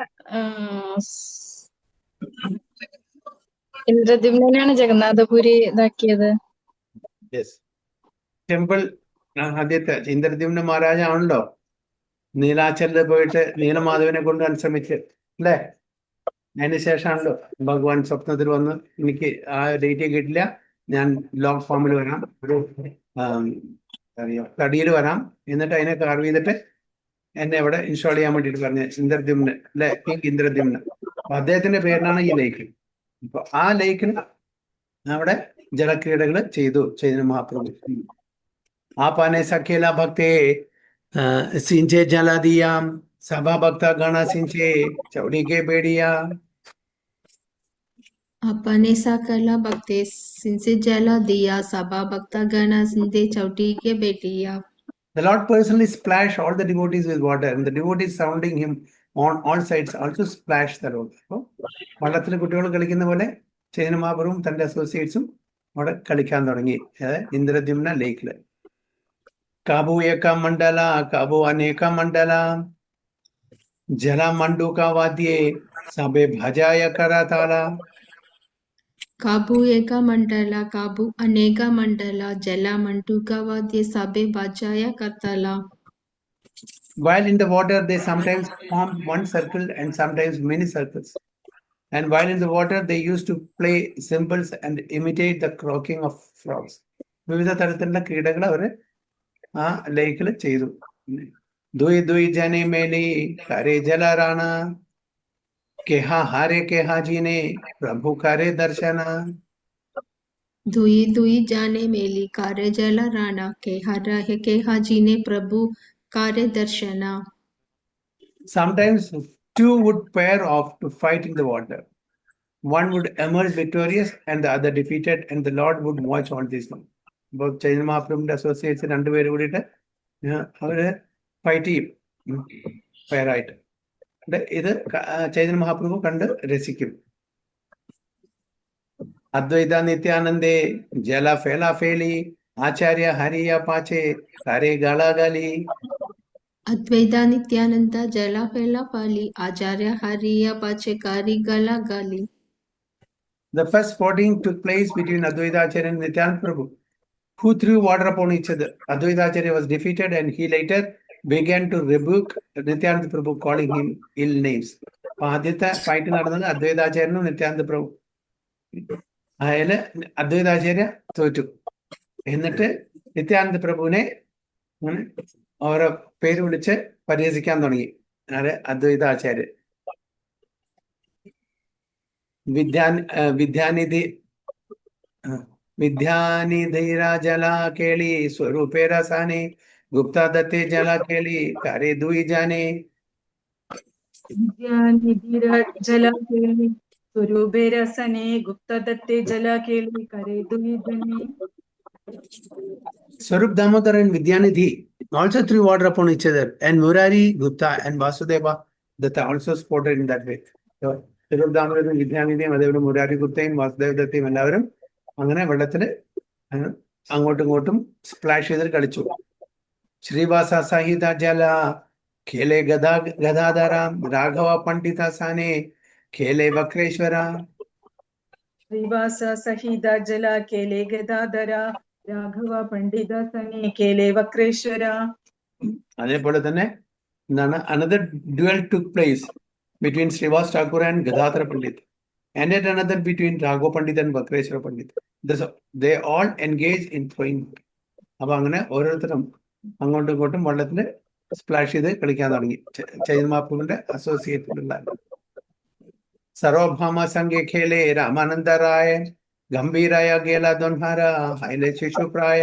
ഇന്ദ്രദ്യുമ്നാണ് Jagannathpuri ഇതാക്കിയത്. Temple ആദ്യത്തെ ഇന്ദ്രദ്യുമ്ന മഹാരാജ ആണല്ലോ നീലാചലിൽ പോയിട്ട് നീലമാധവനെ കൊണ്ടുവരാൻ ശ്രമിച്ച് അല്ലേ? അതിന് ശേഷമാണല്ലോ ഭഗവാൻ സ്വപ്നത്തിൽ വന്ന് എനിക്ക് ആ ഡേറ്റ് കിട്ടില്ല, ഞാൻ ലോങ് ഫോമിൽ വരാം, ഒരു തടിയിൽ വരാം, എന്നിട്ട് അതിനെ കാർവ് ചെയ്തിട്ട് എന്നെ ഇവിടെ ഇൻസ്റ്റാൾ ചെയ്യാൻ വേണ്ടിയിട്ട് പറഞ്ഞ ഇന്ദ്രദ്യുമ്ന് അല്ലെ? കിങ് ഇന്ദ്രദ്യുമ്ന്. അപ്പൊ അദ്ദേഹത്തിന്റെ പേരിലാണ് ഈ ലേക്ക്. അപ്പൊ ആ ലേക്കിന് അവിടെ ജലക്രീഡകൾ ചെയ്തു ചൈതന്യ മഹാപ്രഭു. ആപാനെ സഖേല ഭക്തേ സിഞ്ചെ ജലദിയാം സഭാ ഭക്ത ഗണ സിഞ്ചെ ചൗടിക്കെ പേടിയ. अपने सकल भक्ते सिंसे जला दिया सभा भक्ता गण सिंधे चौटी के बेटिया. The Lord personally splashed all the devotees with water, and the devotees surrounding him on all sides also splashed the road. അപ്പോൾ വള്ളത്തിൽ കുട്ടികൾ കളിക്കുന്ന പോലെ ചൈതന്യ മഹാപ്രഭുവും തന്റെ അസോസിയേറ്റ്സും അവിടെ കളിക്കാൻ തുടങ്ങി. ഇന്ദ്രദ്യുമ്ന ലേക്കില്. കാബു ഏക മണ്ഡല കാബു അനേക മണ്ഡല ജല മണ്ഡൂക വാദ്യേ സഭെ ഭജായ കരതാല. काबू एका मंडला काबू अनेका मंडला जला मंटूका वाद्य सबे बाजाया Kartala. While in the water, they sometimes form one circle and sometimes many circles. And while in the water, they used to play cymbals and imitate the croaking of frogs. വിവിധ തരത്തിലുള്ള ക്രീഡകൾ അവർ ആ ലേക്കിൽ ചെയ്തു. ദുയ് ദുയ് ജനെ മേലി കരേ ജലറാണ केहा हारे केहा जीने प्रभु करे दर्शना. दुई दुई जाने मेली कार्य जला राणा के हर रहे के हाजी ने प्रभु कार्य दर्शना. Sometimes two would pair off to fight in the water. One would emerge victorious and the other defeated, and the Lord would watch all this one. Both Chaitanya Mahaprabhu's associates രണ്ടുപേര് കൂടിയിട്ട് അവര് ഫൈറ്റ് ചെയ്യും ഫെയറായിട്ട്. ഇത് ചൈതന്യ മഹാപ്രഭു കണ്ട് രസിക്കും. അദ്വൈത നിത്യാനന്ദേ ജല ഫേല ഫേലി ആചാര്യ ഹരിയ പാച്ചെ കാരെ ഗാളാഗാലി. अद्वैता नित्यानंद जला फैला पाली आचार्य हरिया पाचे कारी गला गाली. The first sporting took place between Advaita Acharya and Nityananda Prabhu, who threw water upon each other. Advaita Acharya was defeated and he later began to rebuke Nityananda Prabhu, calling him ill names. ആദ്യത്തെ fight നടന്നത് അദ്വൈതാചാര്യനും നിത്യാനന്ദ പ്രഭു. അതില് അദ്വൈതാചാര്യ തോറ്റു. എന്നിട്ട് നിത്യാനന്ദ പ്രഭുവിനെ അങ്ങനെ ഓരോ പേര് വിളിച്ച് പരിഹസിക്കാൻ തുടങ്ങി. ആര്? അദ്വൈതാചാര്യൻ. വിദ്യാനിധിര ജല കേളി സ്വരൂപേ രസാനെ ഗുപ്ത ദത്തെ ജല കേളി കാരെ ദുയി ജാനെ. വിദ്യാനിധിര ജല കേളി സ്വരൂപേ രസനെ ഗുപ്ത ദത്തെ ജല കേളി കരേ ദുയി ജനെ. Swarup Damodar and Vidyanidhi also threw water upon each other, and Murari Gupta and Vasudeva Datta also sported in that way. So, Swarup Damodarum Vidyanidhiyum അതേപോലെ മുരാരി ഗുപ്തയും വാസുദേവ ദത്തയും എല്ലാവരും അങ്ങനെ വെള്ളത്തിൽ അങ്ങോട്ടും ഇങ്ങോട്ടും സ്പ്ലാഷ് ചെയ്തിട്ട് കളിച്ചു. ശ്രീവാസ സഹിത ജല ഖേലെ ഗദാധര രാഘവ പണ്ഡിത സാനെ ഖേലെ വക്രേശ്വര. ശ്രീവാസ സഹിത ജല കേലെ ഗദാധര രാഘവ പണ്ഡിത സനെ കേലെ വക്രേശ്വര. അതേപോലെ തന്നെ എന്താണ് another duel took place between Srivas Thakur and Gadadhara Pandit, and yet another between Raghav Pandit and Vakreshwara Pandit. They all engaged in throwing. അപ്പൊ അങ്ങനെ ഓരോരുത്തരും അങ്ങോട്ടും ഇങ്ങോട്ടും വെള്ളത്തിൽ സ്പ്ലാഷ് ചെയ്ത് കളിക്കാൻ തുടങ്ങി. ചൈതന്യ മഹാപ്രഭുവിന്റെ അസോസിയേറ്റിലുള്ള സർവഭാമ സംഘ ഖേലെ രാമാനന്ദ റായ ഗംഭീരായ ഗേല ദോൻഹാര ഹൈലെ ശിശുപ്രായ.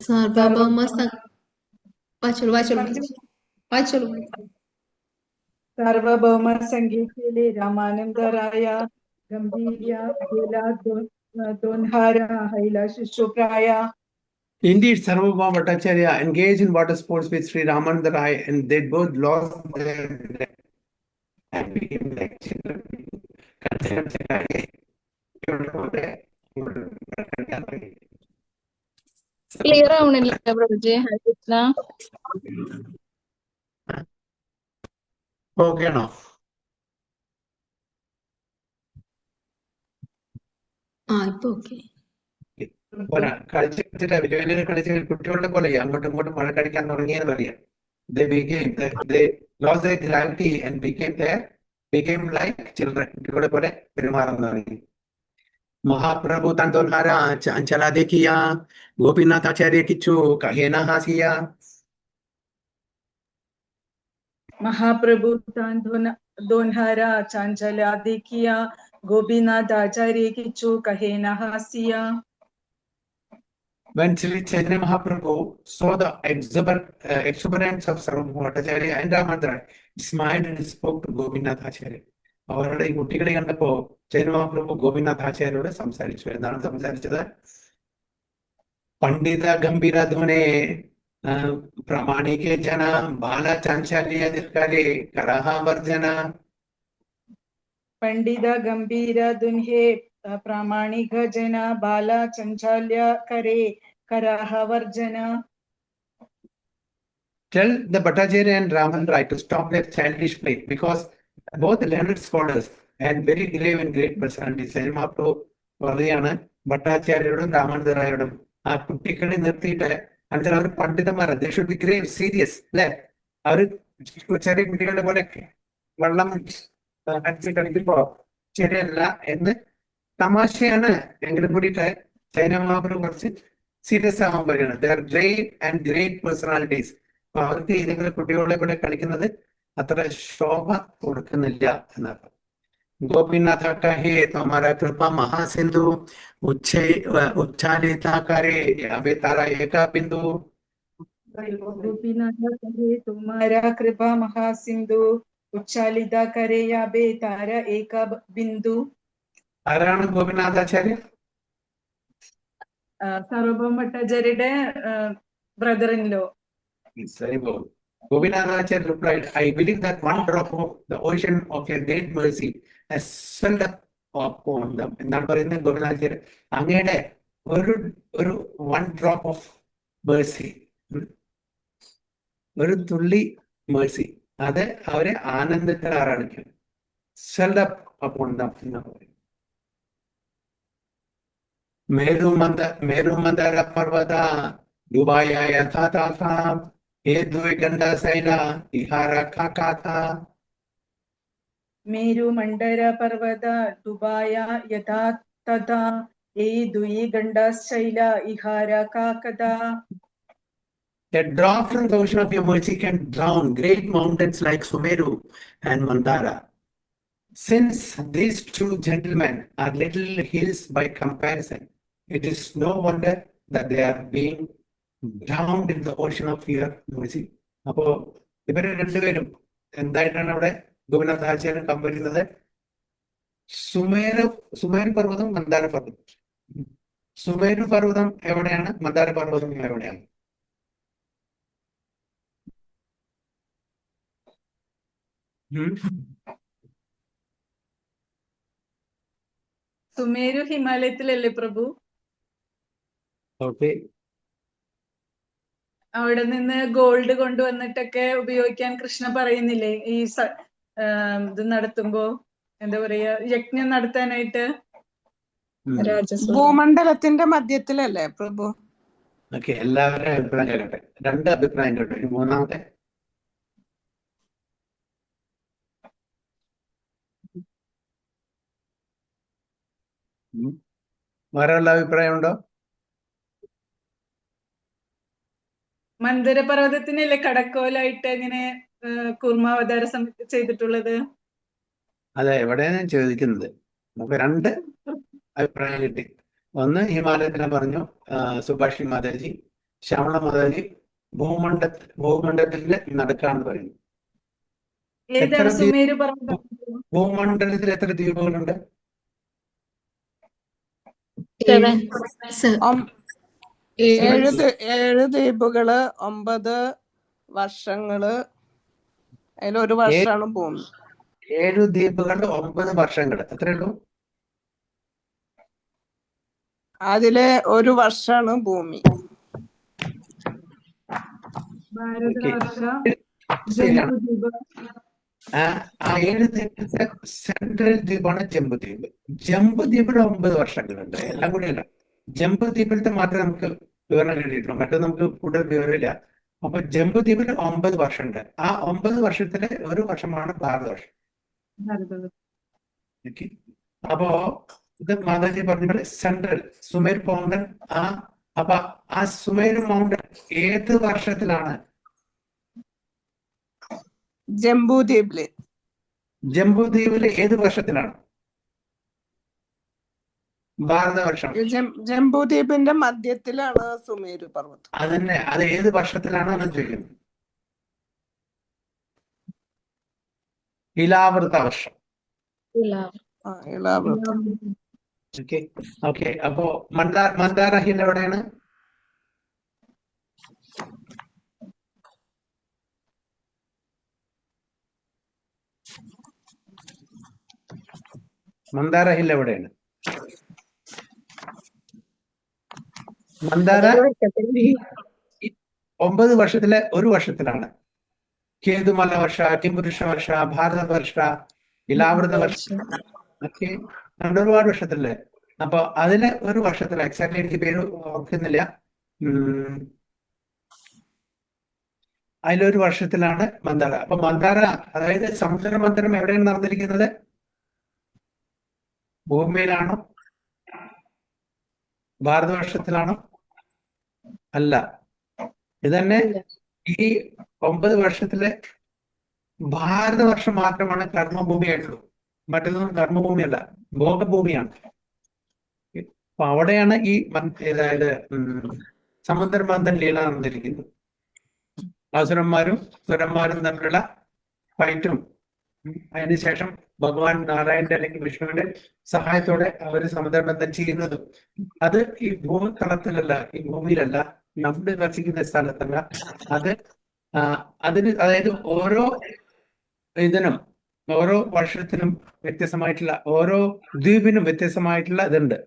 सार्वभौम സാർവഭൗമ സംഘേ കേലെ രാമാനന്ദരായ ഗംഭീര്യ ഗേല ദോൻഹാര ഹൈല ശിശുപ്രായ. Indeed, Sarvabhauma Bhattacharya engaged in water sports with Sri Ramananda Rai, and they both lost their breath and became like children. Clear ആവണില്ല പ്രഭുജി. ഹരികൃഷ്ണ. ഓക്കെയാണോ? ഇപ്പൊ ഓക്കെ. കളിച്ചിട്ട് വലിയ കളിച്ച് കുട്ടികളുടെ പോലെ അങ്ങോട്ടും ഇങ്ങോട്ടും മഴ കഴിക്കാൻ തുടങ്ങിയെന്ന് പറയാം. They lost their gravity and became like children. കുട്ടികളെ പോലെ പെരുമാറാൻ തുടങ്ങി. മഹാപ്രഭു തന്തോൽഹാര ചഞ്ചല देखिया गोपीनाथ आचार्य किच्छु कहे न हासिया. മഹാപ്രഭു താൻ ദോൻഹാര ചാഞ്ചല ദേഖിയ ഗോപിനാഥ ആചാര്യ കിച്ചു കഹേ ന ഹാസിയ. When Sri Chaitanya Mahaprabhu saw the exuberance of Sarvabhauma Bhattacharya and Ramananda, he smiled and spoke to Gopinath Acharya. അവരുടെ ഈ കുട്ടികളെ കണ്ടപ്പോ ചൈതന്യ മഹാപ്രഭു ഗോപിനാഥാചാര്യോട് സംസാരിച്ചു. എന്താണ് സംസാരിച്ചത്? പണ്ഡിത ഗംഭീരധ്വനെ പ്രാമാണികേ ജന ബാല ചാഞ്ചാല്യേ കലഹാവർജന. പണ്ഡിത ഗംഭീര ദുൻഹേ പ്രാമാണിക ജന ബാല ചഞ്ചാല്യ കരേ കരാഹവർജന. Tell the Bhattacharya and Raman Rai to stop their childish play, because both learned scholars and very grave and great personalities. Chaitanya Mahaprabhu പറയുകയാണ് ഭട്ടാചാര്യരോടും രാമാനന്ദ റായോടും, ആ കുട്ടികളെ നിർത്തിയിട്ട്, എന്നിട്ട് അവർ പണ്ഡിതന്മാർ, they should be grave, serious, അല്ലെ? അവർ ചെറിയ കുട്ടികളുടെ പോലെ വെള്ളം അടിച്ച് കളിക്കുമ്പോ ശരിയല്ല എന്ന് തമാശയാണ് എങ്കിലും കൂടിയിട്ട് ചൈതന്യ മഹാപ്രഭു കുറച്ച് സീരിയസ് ആവാൻ പറയുകയാണ്. They are great and great personalities. അപ്പൊ അവർക്ക് ഇതുപോലെ കുട്ടികളെ കൂടെ കളിക്കുന്നത് അത്ര ശോഭ കൊടുക്കുന്നില്ല എന്നർത്ഥം. गोपीनाथ कहे तुम्हारा कृपा महासिंधु उच्छालिता करे अबे तारा एका बिंदु. गोपीनाथ कहे तुम्हारा कृपा महासिंधु उच्छालिത करे याबे ताര ഏക ബിന്ദു. ആരാണ് ഗോപിനാഥാചാര്യ? സർവഭൗമ ഭട്ടാചാര്യയുടെ brother in law. Gopinathacharya replied, I believe that one drop of the ocean of your great mercy has swelled up upon them. എന്താണ് പറയുന്നത് ഗോപിനാഥാചാര്യ? അങ്ങയുടെ ഒരു വൺ ഡ്രോപ്പ് ഓഫ് മേഴ്സി, ഒരു തുള്ളി മേഴ്സി, അത് അവരെ ആനന്ദത്തിലാറാണിക്കും. swelled up upon them എന്നാണ് പറയുന്നത്. മേരുമന്ദര പർവത ഡുബായ യഥാ മേരു മണ്ഡര പർവത ഡുബായ യഥാ തഥാ ഏ ദുയി ഗണ്ഡശൈല ഇഹാര കാകദ. A drop from the ocean of your mercy can drown great mountains like Sumeru and Mandara. Since these two gentlemen are little hills by comparison, it is no wonder that they are being drowned in the ocean of your mercy. അപ്പോ ഇവര് രണ്ടുപേരും എന്തായിട്ടാണ് അവിടെ ഗോപിനാഥാചാര്യൻ compare ചെയ്യുന്നത്? സുമേരു പർവ്വതം, മന്ദാര പർവ്വതം. സുമേരു പർവ്വതം എവിടെയാണ്? മന്ദാര പർവ്വതം എവിടെയാണ്? സുമേരു ഹിമാലയത്തിലല്ലേ പ്രഭു? ഓക്കെ. അവിടെ നിന്ന് ഗോൾഡ് കൊണ്ടുവന്നിട്ടൊക്കെ ഉപയോഗിക്കാൻ കൃഷ്ണ പറയുന്നില്ലേ ഈ ഇത് നടത്തുമ്പോ, എന്താ പറയാ, യജ്ഞം നടത്താനായിട്ട്? ഭൂമണ്ഡലത്തിന്റെ മധ്യത്തിലല്ലേ പ്രഭു? ഓക്കെ, എല്ലാവരും അഭിപ്രായം കേട്ടെ. രണ്ട് അഭിപ്രായം കേട്ടോ. ഇനി മൂന്നാമത്തെ. വേറെ ഉള്ള അഭിപ്രായം ഉണ്ടോ? മന്ദര പർവ്വതത്തിനല്ലേ കടക്കോലായിട്ട് ഇങ്ങനെ കൂർമാവതാരം ചെയ്തിട്ടുള്ളത്? അതെ, എവിടെയാണ് ഞാൻ ചോദിക്കുന്നത്. നമുക്ക് രണ്ട് അഭിപ്രായം കിട്ടി. ഒന്ന് ഹിമാലയത്തിനെ പറഞ്ഞു സുഭാഷി മാതാജി, ശ്യാമള മാതാജി ഭൂമണ്ഡലത്തിന്റെ നടുക്കാണെന്ന് പറയുന്നു. ഭൂമണ്ഡലത്തിൽ എത്ര ദ്വീപുകളുണ്ട്? 7 ദ്വീപുകള്, 9 വർഷങ്ങള്, അതിലൊരു വർഷമാണ് ഭൂമി. 7 ദ്വീപുകൾ, 9 വർഷങ്ങൾ, എത്രയേ ഉള്ളൂ? അതിലെ ഒരു വർഷമാണ് ഭൂമി. ആ 7 ദ്വീപിന്റെ സെൻട്രൽ ദ്വീപാണ് ജംബുദ്വീപ്. ജംബുദ്വീപിൽ 9 വർഷങ്ങളുണ്ട്. എല്ലാം കൂടി അല്ല, ജംബുദ്വീപിലത്തെ മാത്രമേ നമുക്ക് വിവരണം കിട്ടിയിട്ടുള്ളൂ, മറ്റൊന്നും നമുക്ക് കൂടുതൽ വിവരമില്ല. അപ്പൊ ജംബുദ്വീപിൽ 9 വർഷമുണ്ട്. ആ 9 വർഷത്തിലെ ഒരു വർഷമാണ് ഭാരതവർഷം. അപ്പോ ഇത് മാതാജി പറഞ്ഞ സെൻട്രൽ സുമേരു മൗണ്ടൻ. അപ്പൊ ആ സുമേരു മൗണ്ടൻ ഏത് വർഷത്തിലാണ്? ജംബുദ്വീപില് ഏത് വർഷത്തിലാണ്? ഭാരതവർഷം. ജംബുദ്വീപിന്റെ മധ്യത്തിലാണ് സുമേരു പർവ്വതം. അതന്നെ, അത് ഏത് വർഷത്തിലാണ് എന്ന് ചോദിക്കുന്നത്. ഇലാവൃത വർഷം. ഇളാവൃതം. Okay okay. അപ്പോ മന്ദാര ഹിൽ എവിടെയാണ്? മന്ദാര ഹിൽ എവിടെയാണ്? മന്ദാര 9 വർഷത്തിലെ ഒരു വർഷത്തിലാണ്. കേതുമല വർഷ, കിംപുരുഷ വർഷ, ഭാരതവർഷ, ഇലാവൃത വർഷ, ഒക്കെ ഒരുപാട് വർഷത്തിലെ. അപ്പൊ അതിലെ ഒരു വർഷത്തില് എക്സാക്ട്ലി എനിക്ക് പേര് ഓർക്കുന്നില്ല. അതിലൊരു വർഷത്തിലാണ് മന്ദാര. അപ്പൊ മന്ദാര, അതായത് സമുദ്ര മന്ഥനം എവിടെയാണ് നടന്നിരിക്കുന്നത്? ഭൂമിയിലാണോ? ഭാരതവർഷത്തിലാണോ? അല്ല. ഇതന്നെ ഈ 9 വർഷത്തിലെ ഭാരതവർഷം മാത്രമാണ് കർമ്മഭൂമിയായിട്ടുള്ളൂ. മറ്റൊന്നും കർമ്മഭൂമിയല്ല, ഭോഗഭൂമിയാണ്. അപ്പൊ അവിടെയാണ് ഈ അതായത് സമുദ്രമന്ഥൻ ലീല നടന്നിരിക്കുന്നത്. അസുരന്മാരും സുരന്മാരും തമ്മിലുള്ള ഫൈറ്റും, അതിനുശേഷം ഭഗവാൻ നാരായണന്റെ അല്ലെങ്കിൽ വിഷ്ണുവിന്റെ സഹായത്തോടെ അവർ സമുദ്രബന്ധം ചെയ്യുന്നതും, അത് ഈ ഭൂതലത്തിലല്ല, ഈ ഭൂമിയിലല്ല, നമ്മൾ വസിക്കുന്ന സ്ഥലത്തല്ല. അത് അതിന്, അതായത് ഓരോ ഇതിനും, ഓരോ വർഷത്തിനും വ്യത്യസ്തമായിട്ടുള്ള, ഓരോ ദ്വീപിനും വ്യത്യസ്തമായിട്ടുള്ള ഇതുണ്ട്,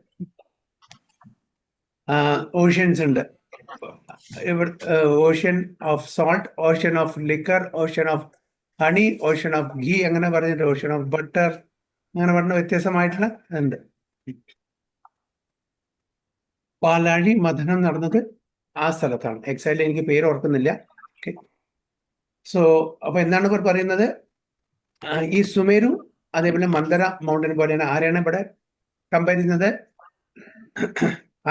ഓഷ്യൻസ് ഉണ്ട്. Ocean of salt, ocean of liquor, ocean of honey, ocean of ghee, അങ്ങനെ പറഞ്ഞിട്ട് ഓഷ്യൻ ഓഫ് ബട്ടർ, അങ്ങനെ പറഞ്ഞ വ്യത്യസ്തമായിട്ടുള്ള ഇതുണ്ട്. പാലാഴി മഥനം നടന്നത് ആ സ്ഥലത്താണ്. എക്സാക്ട്ലി എനിക്ക് പേര് ഓർക്കുന്നില്ല. ഓക്കെ. സോ അപ്പൊ എന്താണ് ഇവർ പറയുന്നത്? ഈ സുമേരു അതേപോലെ മന്ദര മൗണ്ടൻ പോലെയാണ്. ആരെയാണ് ഇവിടെ കമ്പയർ ചെയ്യുന്നത്?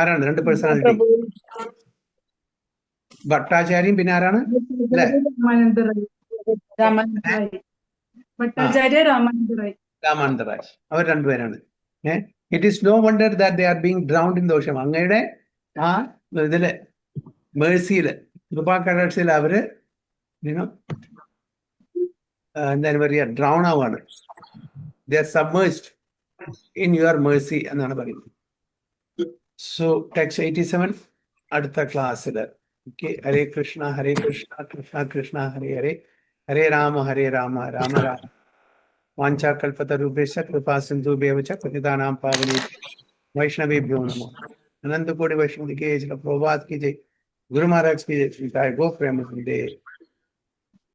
ആരാണ്? 2 പേഴ്സണാലിറ്റി, ഭട്ടാചാര്യം, പിന്നെ ആരാണ്? അല്ലെ? രാമാനന്ദ റായ്. അവർ രണ്ടുപേരാണ്. It is no wonder that they are being drowned in the ocean. അങ്ങയുടെ ആ ഇതില് മേഴ്സിയില്, കൃപാകടാക്ഷയിൽ അവര് എന്താണ് പറയുക, ഡ്രൗൺ ആവാണ്. They are submersed in your mercy എന്നാണ് പറയുന്നത്. സോ ടെക്സ്റ്റ് 87 അടുത്ത ക്ലാസ്സില്. ഓക്കെ. ഹരേ കൃഷ്ണ ഹരേ കൃഷ്ണ കൃഷ്ണ കൃഷ്ണ ഹരേ ഹരേ, ഹരേ രാമ രാമ രാമ വാഞ്ചാകൽപതരുഭ്യശ്ച കൃപാ സിന്ധുഭ്യവ ച പതിതാനാം പാവനേഭ്യോ वैष्णवेभ्यो नमो। अनंत कोटि वैष्णव की जय, प्रभुपाद की जय, गुरु महाराज की जय, गो प्रेम दे।